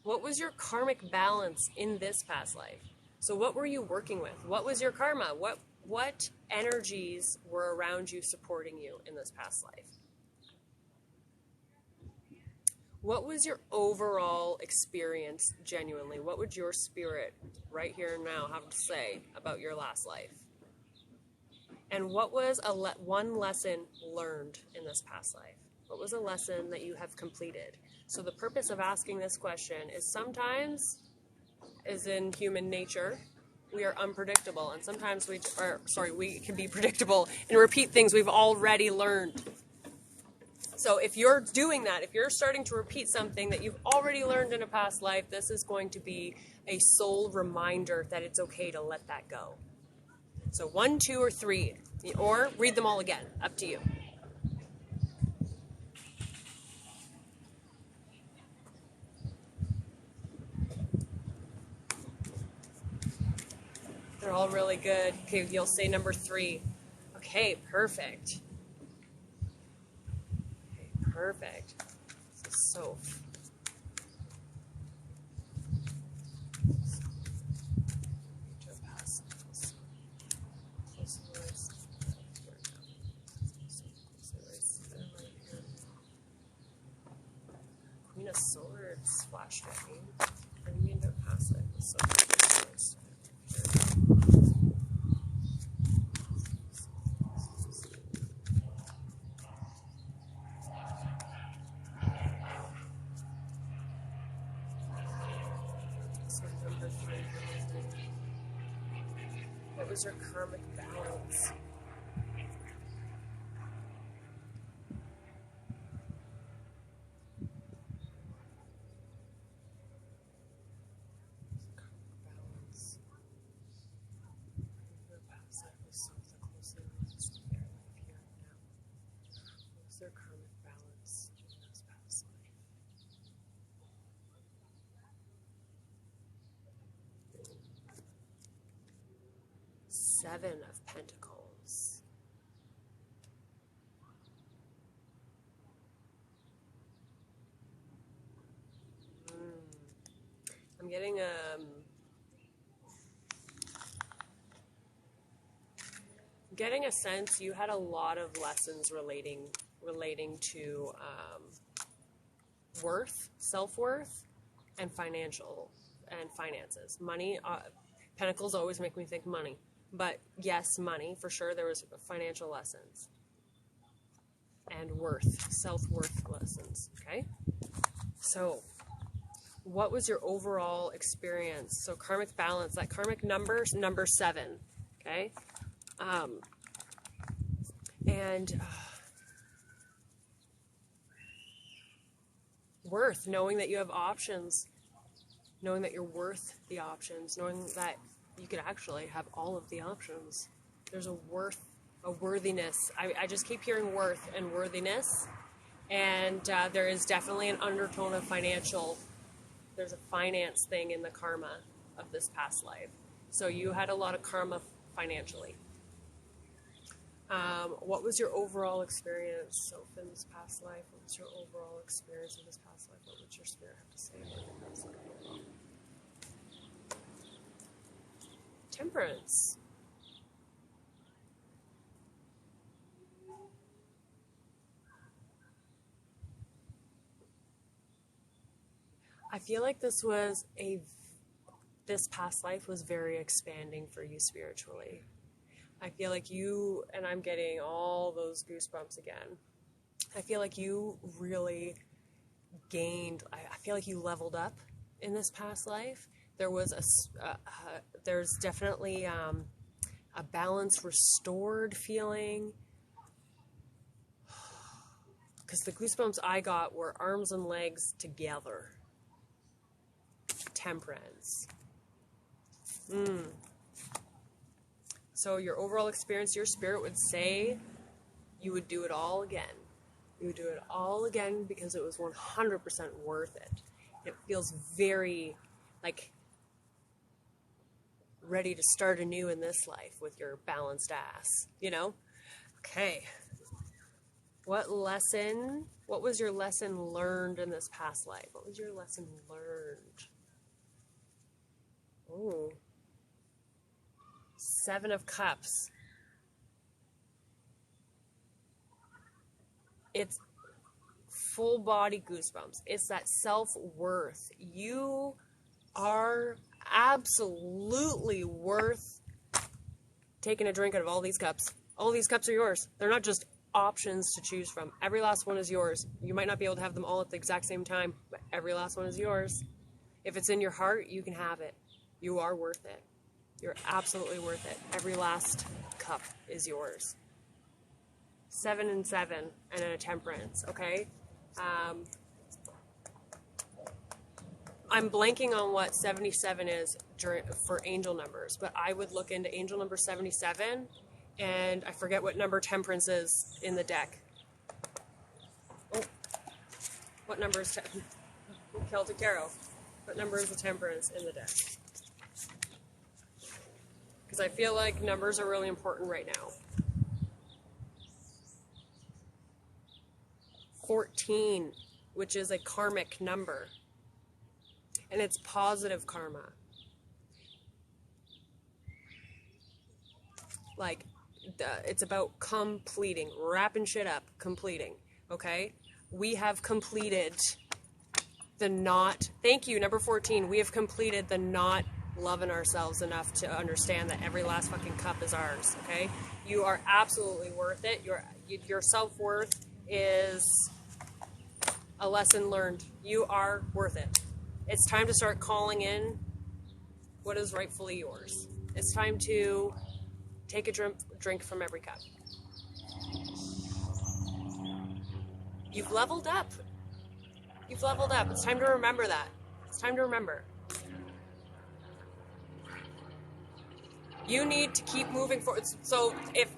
What was your karmic balance in this past life? So what were you working with? What was your karma? What energies were around you supporting you in this past life? What was your overall experience genuinely? What would your spirit right here and now have to say about your last life? And what was one lesson learned in this past life? What was a lesson that you have completed? So the purpose of asking this question is sometimes, as in human nature, we are unpredictable, and sometimes we can be predictable and repeat things we've already learned. So if you're doing that, if you're starting to repeat something that you've already learned in a past life, this is going to be a soul reminder that it's okay to let that go. So 1, 2, or 3, or read them all again, up to you. They're all really good. Okay, you'll say number 3. Okay, perfect. Okay, perfect. So, Queen of Swords flashed at me. Bring me into a passive. So, number 3. What was your karmic balance? Their karmic balance in this past life. 7 of Pentacles. I'm getting a sense you had a lot of lessons relating to worth, self-worth, and finances. Money, Pentacles always make me think money. But yes, money, for sure, there was financial lessons. and worth, self-worth lessons, okay? So, what was your overall experience? So karmic balance, that karmic number 7, okay? Worth, knowing that you have options, knowing that you're worth the options, knowing that you could actually have all of the options. There's a worthiness. I just keep hearing worth and worthiness, and there is definitely an undertone of financial. There's a finance thing in the karma of this past life. So you had a lot of karma financially. What was your overall experience in this past life? What was your overall experience in this past life? What would your spirit have to say about your past life? Temperance. I feel like this past life was very expanding for you spiritually. I feel like you, and I'm getting all those goosebumps again. I feel like you really gained, I feel like you leveled up in this past life. There was there's definitely a balance restored feeling. Because the goosebumps I got were arms and legs together. Temperance. So your overall experience, your spirit would say you would do it all again. You would do it all again because it was 100% worth it. It feels very like ready to start anew in this life with your balanced ass, you know? Okay. What was your lesson learned in this past life? What was your lesson learned? Ooh. 7 of Cups. It's full body goosebumps. It's that self-worth. You are absolutely worth taking a drink out of all these cups. All these cups are yours. They're not just options to choose from. Every last one is yours. You might not be able to have them all at the exact same time, but every last one is yours. If it's in your heart, you can have it. You are worth it. You're absolutely worth it. Every last cup is yours. 7 and 7 and a temperance, okay? I'm blanking on what 77 is for angel numbers, but I would look into angel number 77, and I forget what number temperance is in the deck. Oh, what number is Celtic Tarot? What number is the temperance in the deck? Because I feel like numbers are really important right now. 14, which is a karmic number. And it's positive karma. Like, it's about completing, wrapping shit up, completing, okay? We have completed the not, thank you, number 14, we have completed the not loving ourselves enough to understand that every last fucking cup is ours, okay? You are absolutely worth it. Your self-worth is a lesson learned. You are worth it. It's time to start calling in what is rightfully yours. It's time to take a drink from every cup. You've leveled up. You've leveled up. It's time to remember that. It's time to remember. You need to keep moving forward. So if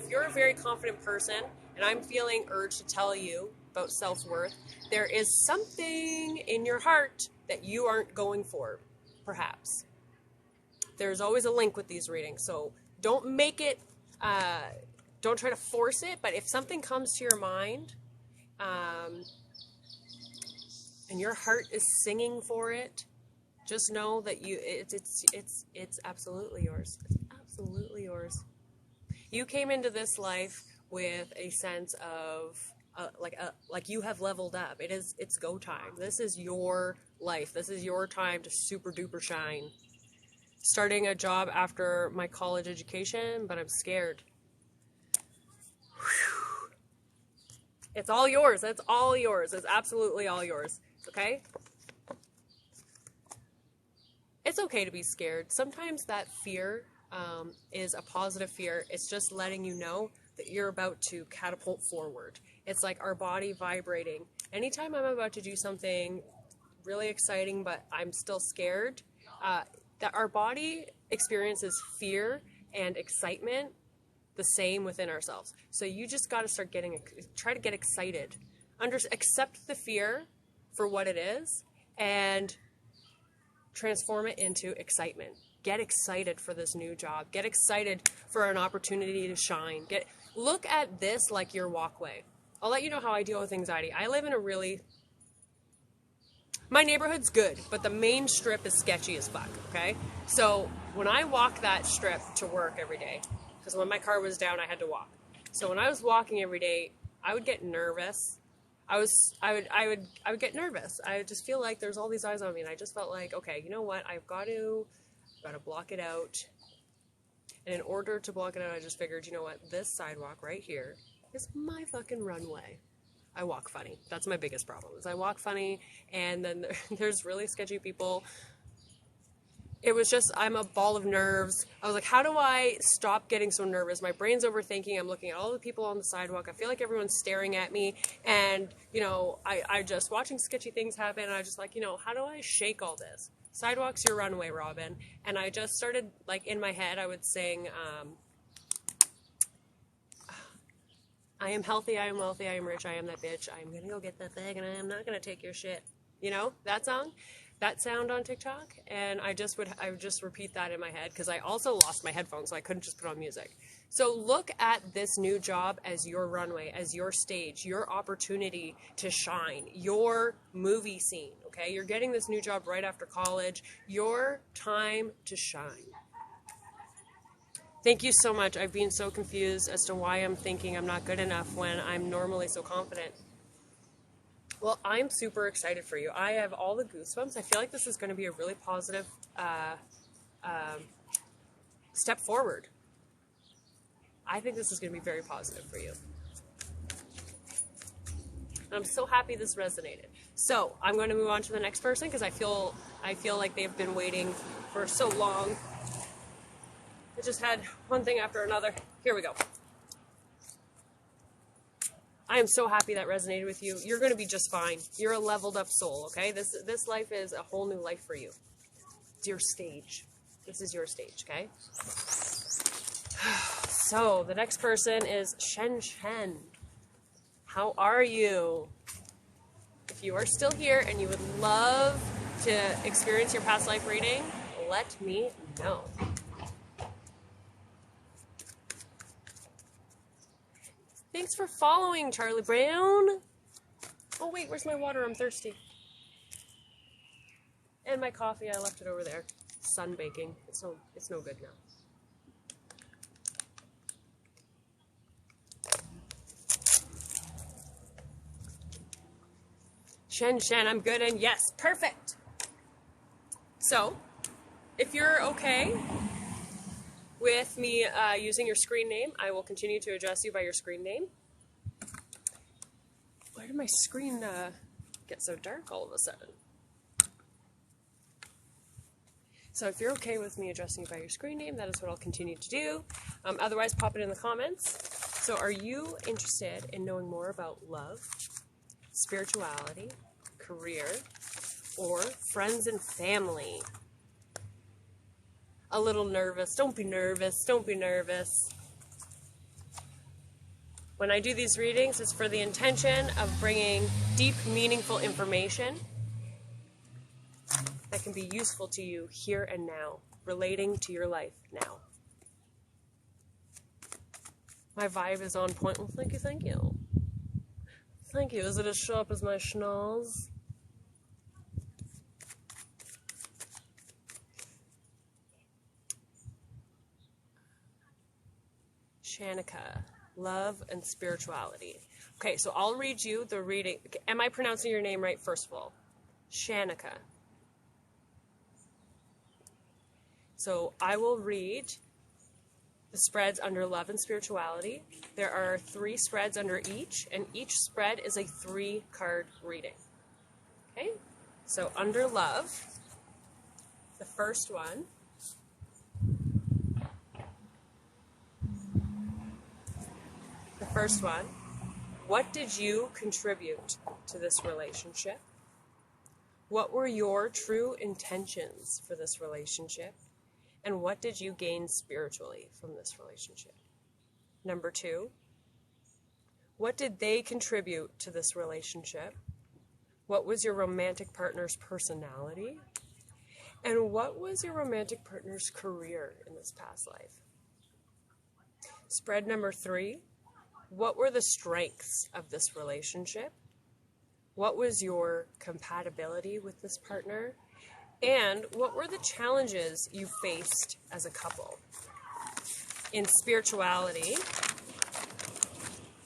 you're a very confident person and I'm feeling urged to tell you about self-worth, there is something in your heart that you aren't going for, perhaps. There's always a link with these readings, so don't make it, don't try to force it, but if something comes to your mind, and your heart is singing for it, just know that it's absolutely yours. It's absolutely yours. You came into this life with a sense of like you have leveled up. It's go time. This is your life. This is your time to super duper shine. Starting a job after my college education, but I'm scared. Whew. It's all yours. It's all yours. It's absolutely all yours. Okay? It's okay to be scared. Sometimes that fear is a positive fear. It's just letting you know that you're about to catapult forward. It's like our body vibrating. Anytime I'm about to do something really exciting, but I'm still scared, that our body experiences fear and excitement the same within ourselves. So you just got to start try to get excited. Accept the fear for what it is and transform it into excitement. Get excited for this new job. Get excited for an opportunity to shine. Look at this like your walkway. I'll let you know how I deal with anxiety. I live in my neighborhood's good, but the main strip is sketchy as fuck, okay? So when I walk that strip to work every day, because when my car was down, I had to walk. So when I was walking every day, I would get nervous. I would get nervous. I would just feel like there's all these eyes on me, and I just felt like, okay, you know what? I've got to block it out. And in order to block it out, I just figured, you know what? This sidewalk right here is my fucking runway. I walk funny. That's my biggest problem, is I walk funny, and then there's really sketchy people. It was just, I'm a ball of nerves. I was like, how do I stop getting so nervous? My brain's overthinking. I'm looking at all the people on the sidewalk. I feel like everyone's staring at me. And, you know, I just watching sketchy things happen. And I was just like, you know, how do I shake all this? Sidewalk's your runway, Robyn. And I just started, like, in my head, I would sing, I am healthy, I am wealthy, I am rich, I am that bitch. I'm gonna go get that thing and I am not gonna take your shit. You know, that song? That sound on TikTok, and I would just repeat that in my head, because I also lost my headphones, so I couldn't just put on music. So look at this new job as your runway, as your stage, your opportunity to shine, your movie scene, okay? You're getting this new job right after college, your time to shine. Thank you so much. I've been so confused as to why I'm thinking I'm not good enough when I'm normally so confident. Well, I'm super excited for you. I have all the goosebumps. I feel like this is going to be a really positive step forward. I think this is going to be very positive for you. I'm so happy this resonated. So I'm going to move on to the next person, because I feel like they've been waiting for so long. I just had one thing after another. Here we go. I am so happy that resonated with you. You're going to be just fine. You're a leveled up soul, okay? This life is a whole new life for you. It's your stage. This is your stage, okay? So, the next person is Shen Shen. How are you? If you are still here and you would love to experience your past life reading, let me know. Thanks for following, Charlie Brown. Oh wait, where's my water? I'm thirsty. And my coffee, I left it over there. Sun baking. It's no good now. Shen Shen, I'm good, and yes, perfect. So, if you're okay with me using your screen name, I will continue to address you by your screen name. Why did my screen get so dark all of a sudden? So if you're okay with me addressing you by your screen name, that is what I'll continue to do. Otherwise, pop it in the comments. So are you interested in knowing more about love, spirituality, career, or friends and family? A little nervous. Don't be nervous. Don't be nervous. When I do these readings, it's for the intention of bringing deep, meaningful information that can be useful to you here and now, relating to your life now. My vibe is on point. Well, thank you, thank you. Thank you. Is it as sharp as my schnoz? Shanika, love and spirituality. Okay, so I'll read you the reading. Am I pronouncing your name right, first of all? Shanika. So I will read the spreads under love and spirituality. There are 3 spreads under each, and each spread is a 3-card reading. Okay? So under love, the first one, what did you contribute to this relationship? What were your true intentions for this relationship? And what did you gain spiritually from this relationship? Number 2, what did they contribute to this relationship? What was your romantic partner's personality? And what was your romantic partner's career in this past life? Spread number 3, what were the strengths of this relationship? What was your compatibility with this partner? And what were the challenges you faced as a couple? In spirituality,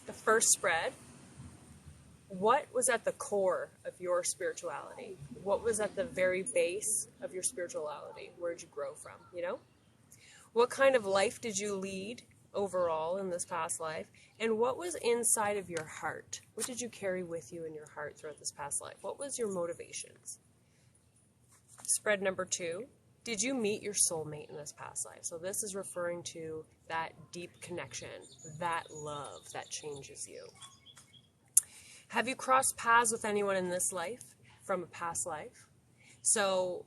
the first spread, what was at the core of your spirituality? What was at the very base of your spirituality? Where did you grow from, you know? What kind of life did you lead overall in this past life? And what was inside of your heart? What did you carry with you in your heart throughout this past life? What was your motivations? Spread number 2, did you meet your soulmate in this past life? So this is referring to that deep connection, that love that changes you. Have you crossed paths with anyone in this life from a past life? So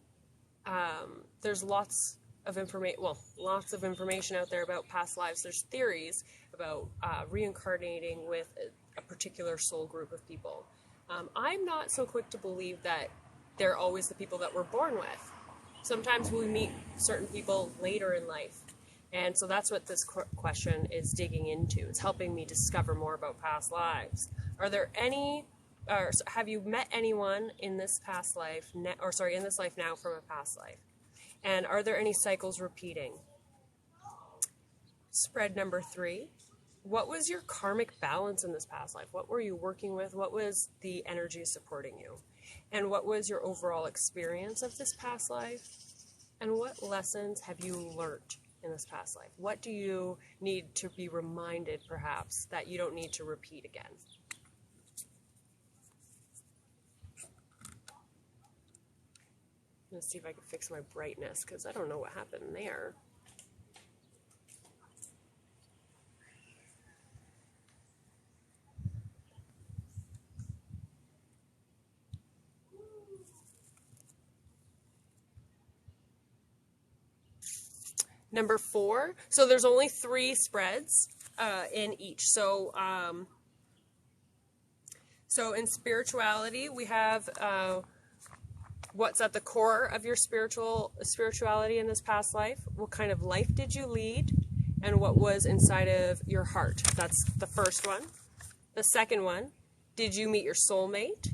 there's lots of information out there about past lives. There's theories about reincarnating with a particular soul group of people. I'm not so quick to believe that they're always the people that we're born with. Sometimes we meet certain people later in life. And so that's what this question is digging into. It's helping me discover more about past lives. Are there any, or have you met anyone in this past life, in this life now from a past life? And are there any cycles repeating? Spread number 3, what was your karmic balance in this past life? What were you working with? What was the energy supporting you? And what was your overall experience of this past life? And what lessons have you learned in this past life? What do you need to be reminded, perhaps, that you don't need to repeat again? Let's see if I can fix my brightness, because I don't know what happened there. Number 4, so there's only 3 spreads in each. So in spirituality, we have what's at the core of your spirituality in this past life. What kind of life did you lead? And what was inside of your heart? That's the first one. The second one, did you meet your soulmate?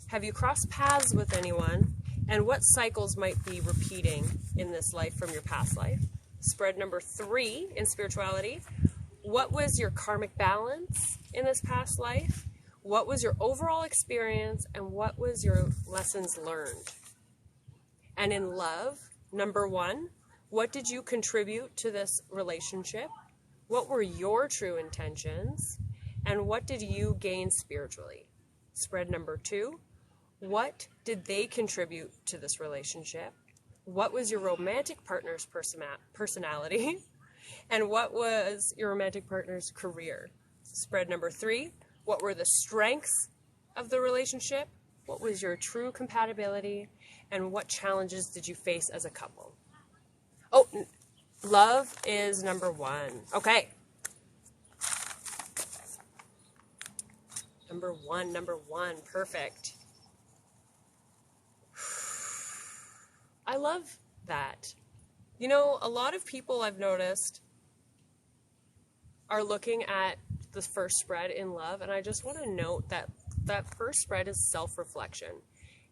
Have you crossed paths with anyone? And what cycles might be repeating in this life from your past life? Spread number 3 in spirituality, what was your karmic balance in this past life? What was your overall experience? And what was your lessons learned? And in love, number 1, what did you contribute to this relationship? What were your true intentions? And what did you gain spiritually? Spread number 2, what did they contribute to this relationship? What was your romantic partner's personality? And what was your romantic partner's career? Spread number 3, what were the strengths of the relationship? What was your true compatibility? And what challenges did you face as a couple? Oh, love is number 1. Okay. Number one, perfect. I love that. You know, a lot of people I've noticed are looking at the first spread in love, and I just want to note that that first spread is self-reflection.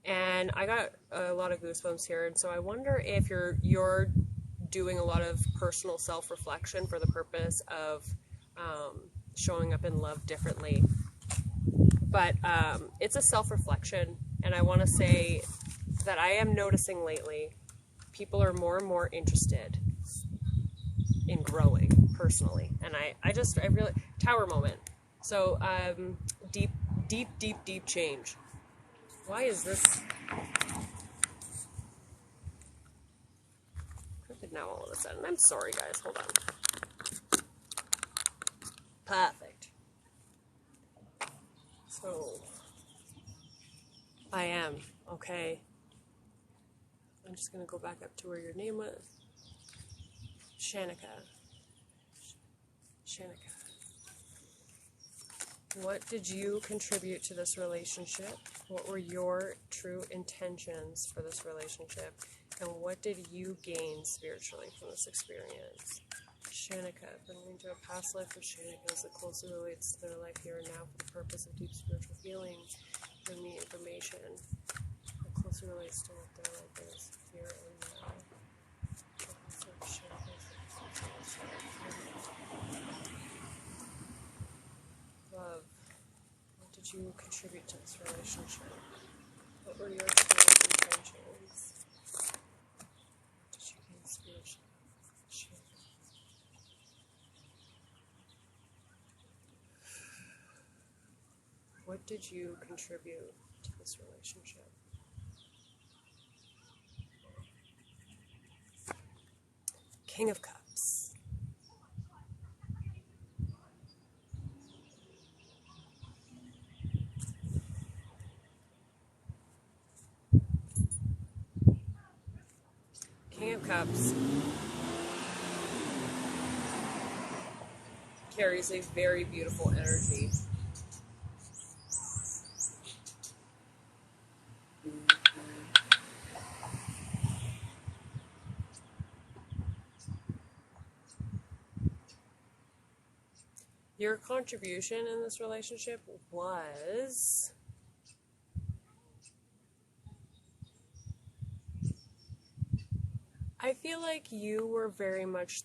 And I got a lot of goosebumps here, and so I wonder if you're doing a lot of personal self-reflection for the purpose of showing up in love differently. But it's a self-reflection, and I want to say that I am noticing lately people are more and more interested in growing personally. And I really, Tower moment. So, deep change. Why is this crooked now all of a sudden? I'm sorry, guys. Hold on. Perfect. So, I am. Okay. I'm just going to go back up to where your name was. Shanika. What did you contribute to this relationship? What were your true intentions for this relationship? And what did you gain spiritually from this experience? Shanika, belonging to a past life of Shanika as it closely relates to their life here and now for the purpose of deep spiritual healing. Bring me information that closely relates to what their life is here and now. Love. What did you contribute to this relationship? What were your true intentions? What did you gain spiritually? What did you contribute to this relationship? King of Cups. King of Cups carries a very beautiful energy. Your contribution in this relationship was I feel like you were very much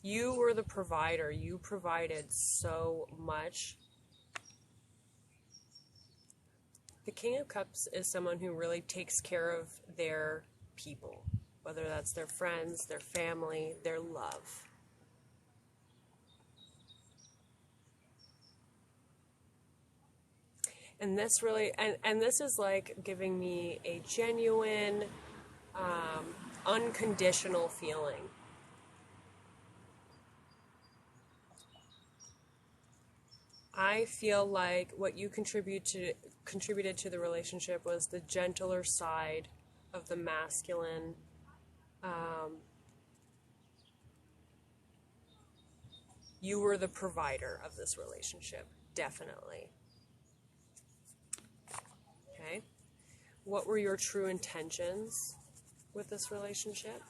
you were the provider. You provided so much. The King of Cups is someone who really takes care of their people, whether that's their friends, their family, their love. And this really, and this is like giving me a genuine, unconditional feeling. I feel like what you contributed to the relationship was the gentler side of the masculine. You were the provider of this relationship, definitely. Okay. What were your true intentions with this relationship?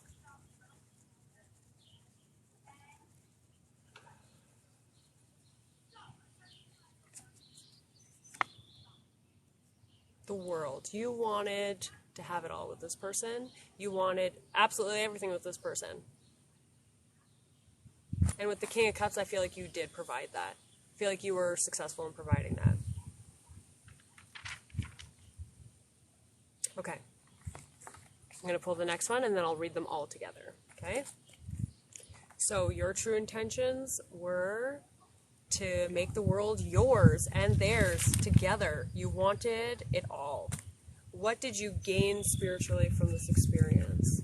The world. You wanted to have it all with this person. You wanted absolutely everything with this person. And with the King of Cups, I feel like you did provide that. I feel like you were successful in providing that. Okay. I'm going to pull the next one, and then I'll read them all together. Okay? So your true intentions were to make the world yours and theirs together. You wanted it all. What did you gain spiritually from this experience?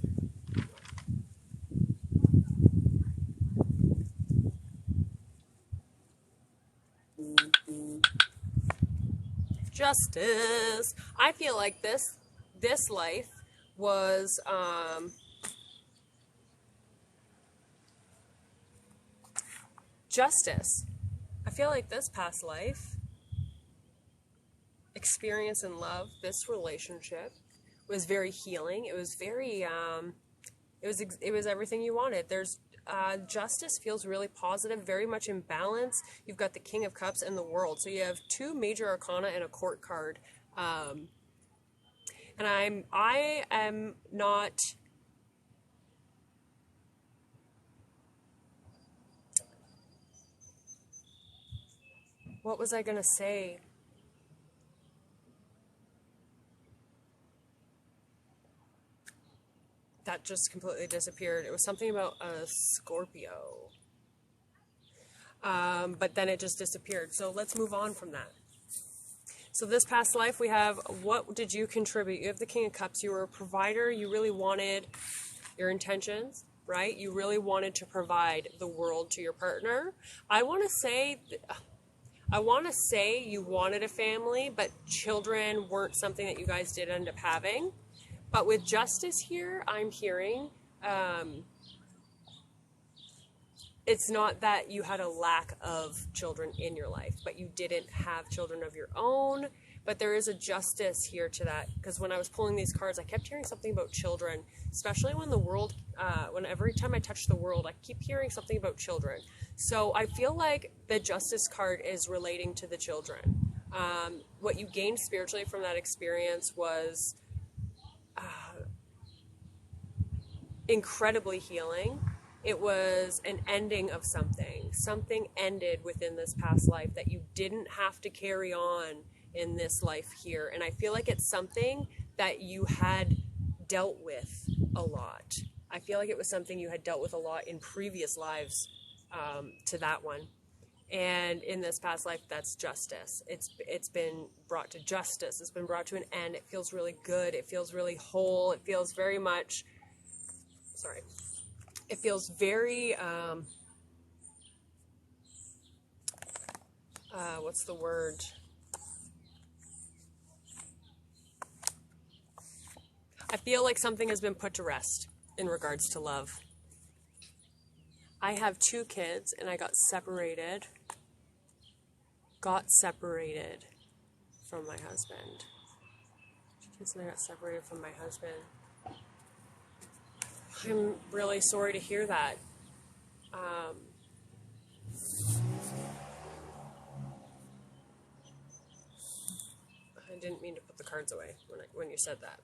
Justice. I feel like this life was justice. I feel like this past life, experience in love, this relationship was very healing. It was very, it was everything you wanted. There's justice feels really positive, very much in balance. You've got the King of Cups and the World, so you have two major arcana and a court card. And I am not. What was I gonna say? that just completely disappeared. It was something about a Scorpio. But then it just disappeared. So let's move on from that. So this past life, we have, what did you contribute? You have the King of Cups. You were a provider. You really wanted your intentions, right? You really wanted to provide the world to your partner. I want to say you wanted a family, but children weren't something that you guys did end up having. But with justice here, I'm hearing, it's not that you had a lack of children in your life, but you didn't have children of your own. But there is a justice here to that, because when I was pulling these cards, I kept hearing something about children, especially when the world, every time I touch the world, I keep hearing something about children. So I feel like the justice card is relating to the children. What you gained spiritually from that experience was incredibly healing. It was an ending of something. Something ended within this past life that you didn't have to carry on in this life here. And I feel like it's something that you had dealt with a lot. I feel like it was something you had dealt with a lot in previous lives to that one. And in this past life, that's justice. It's been brought to justice. It's been brought to an end. It feels really good. It feels really whole. It feels very much, it feels very, what's the word? I feel like something has been put to rest in regards to love. I have 2 kids, and I got separated from my husband. 2 kids, and I got separated from my husband. I'm really sorry to hear that. I didn't mean to put the cards away when you said that.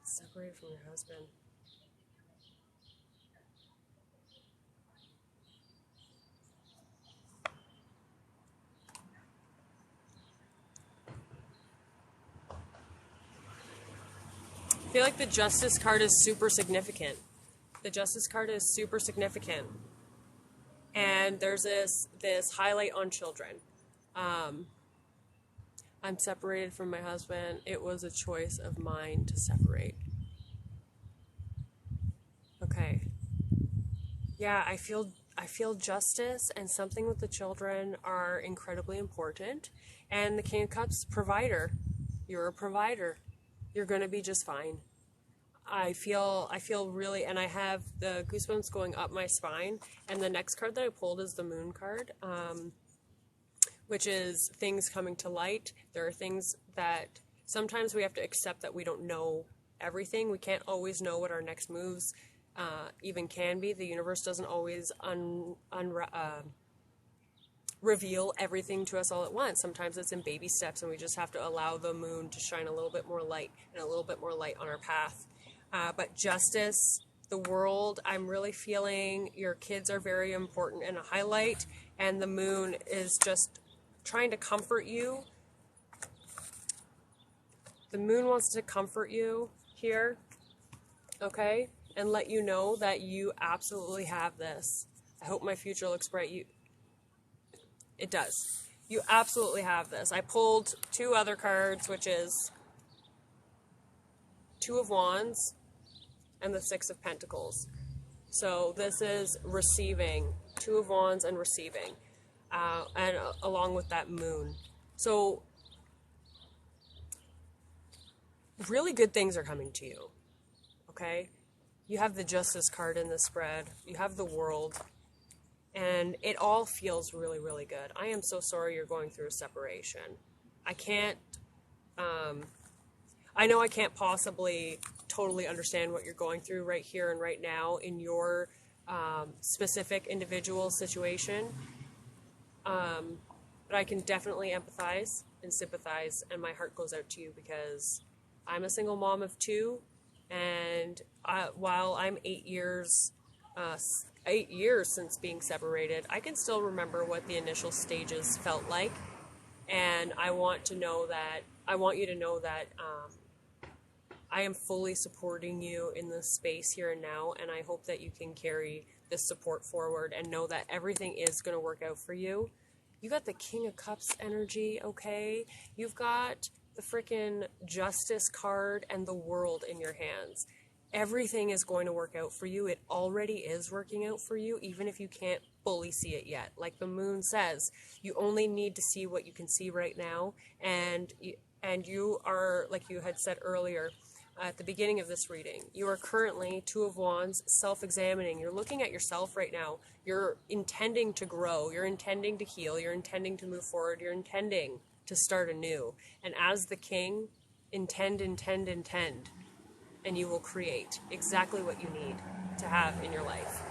Separated from your husband. I feel like the Justice card is super significant. The Justice card is super significant. And there's this highlight on children. I'm separated from my husband. It was a choice of mine to separate. Okay. Yeah, I feel justice and something with the children are incredibly important. And the King of Cups, provider. You're a provider. You're going to be just fine. I feel really, and I have the goosebumps going up my spine. And the next card that I pulled is the Moon card, which is things coming to light. There are things that sometimes we have to accept that we don't know everything. We can't always know what our next moves even can be. The universe doesn't always reveal everything to us all at once. Sometimes it's in baby steps, and we just have to allow the moon to shine a little bit more light and a little bit more light on our path. But justice, the world, I'm really feeling your kids are very important and a highlight, and the moon is just trying to comfort you. The moon wants to comfort you here, okay? And let you know that you absolutely have this. I hope my future looks bright. It does. You absolutely have this. I pulled 2 other cards, which is 2 of Wands and the 6 of Pentacles. So this is receiving, 2 of Wands and receiving, and along with that moon. So really good things are coming to you, okay? You have the Justice card in the spread. You have the World. And it all feels really, really good. I am so sorry you're going through a separation. I can't, I know I can't possibly totally understand what you're going through right here and right now in your specific individual situation. But I can definitely empathize and sympathize, and my heart goes out to you because I'm a single mom of 2, and while I'm 8 years since being separated, I can still remember what the initial stages felt like, and I want to know that I want you to know that I am fully supporting you in this space here and now, and I hope that you can carry this support forward and know that everything is going to work out for you. You got the King of Cups energy, okay? You've got the freaking Justice card and the World in your hands. Everything is going to work out for you. It already is working out for you, even if you can't fully see it yet. Like the moon says, you only need to see what you can see right now, and you are, like you had said earlier, at the beginning of this reading, you are currently, Two of Wands, self-examining. You're looking at yourself right now. You're intending to grow. You're intending to heal. You're intending to move forward. You're intending to start anew. And as the king, intend, intend, intend. And you will create exactly what you need to have in your life.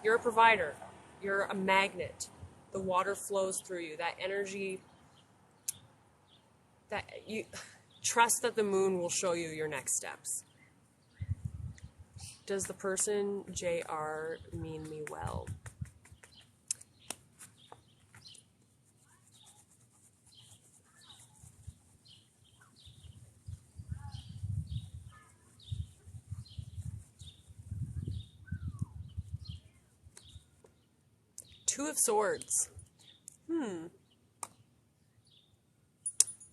You're a provider. You're a magnet. The water flows through you. That energy, that you... Trust that the moon will show you your next steps. Does the person JR mean me well? Two of Swords.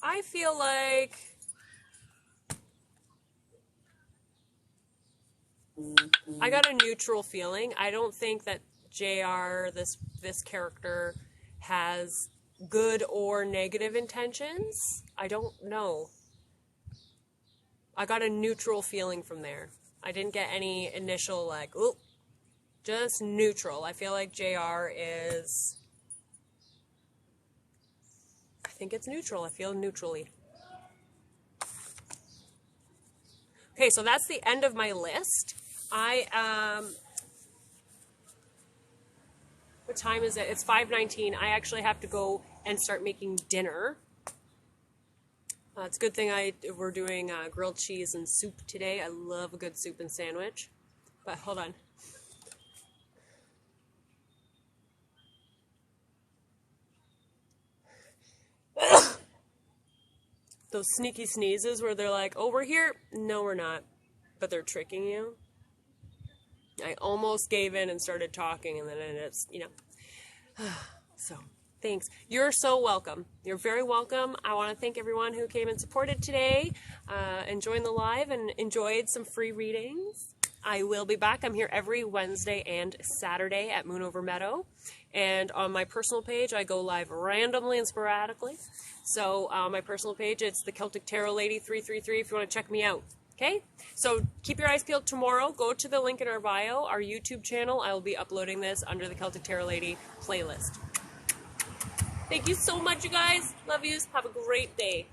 I feel like I got a neutral feeling. I don't think that JR, this character, has good or negative intentions. I don't know. I got a neutral feeling from there. I didn't get any initial, like, oh, just neutral. I feel like JR is... I think it's neutral. I feel neutrally. Okay, so that's the end of my list. What time is it? It's 5:19. I actually have to go and start making dinner. It's a good thing we're doing grilled cheese and soup today. I love a good soup and sandwich. But hold on. Those sneaky sneezes where they're like, oh, we're here. No, we're not. But they're tricking you. I almost gave in and started talking, and then it's, you know. So, thanks. You're so welcome. You're very welcome. I want to thank everyone who came and supported today, and joined the live and enjoyed some free readings. I will be back. I'm here every Wednesday and Saturday at Moon Over Meadow. And on my personal page, I go live randomly and sporadically. So, my personal page, it's the Celtic Tarot Lady 333 if you want to check me out. Okay, so keep your eyes peeled tomorrow. Go to the link in our bio, our YouTube channel. I will be uploading this under the Celtic Tarot Lady playlist. Thank you so much, you guys. Love yous. Have a great day.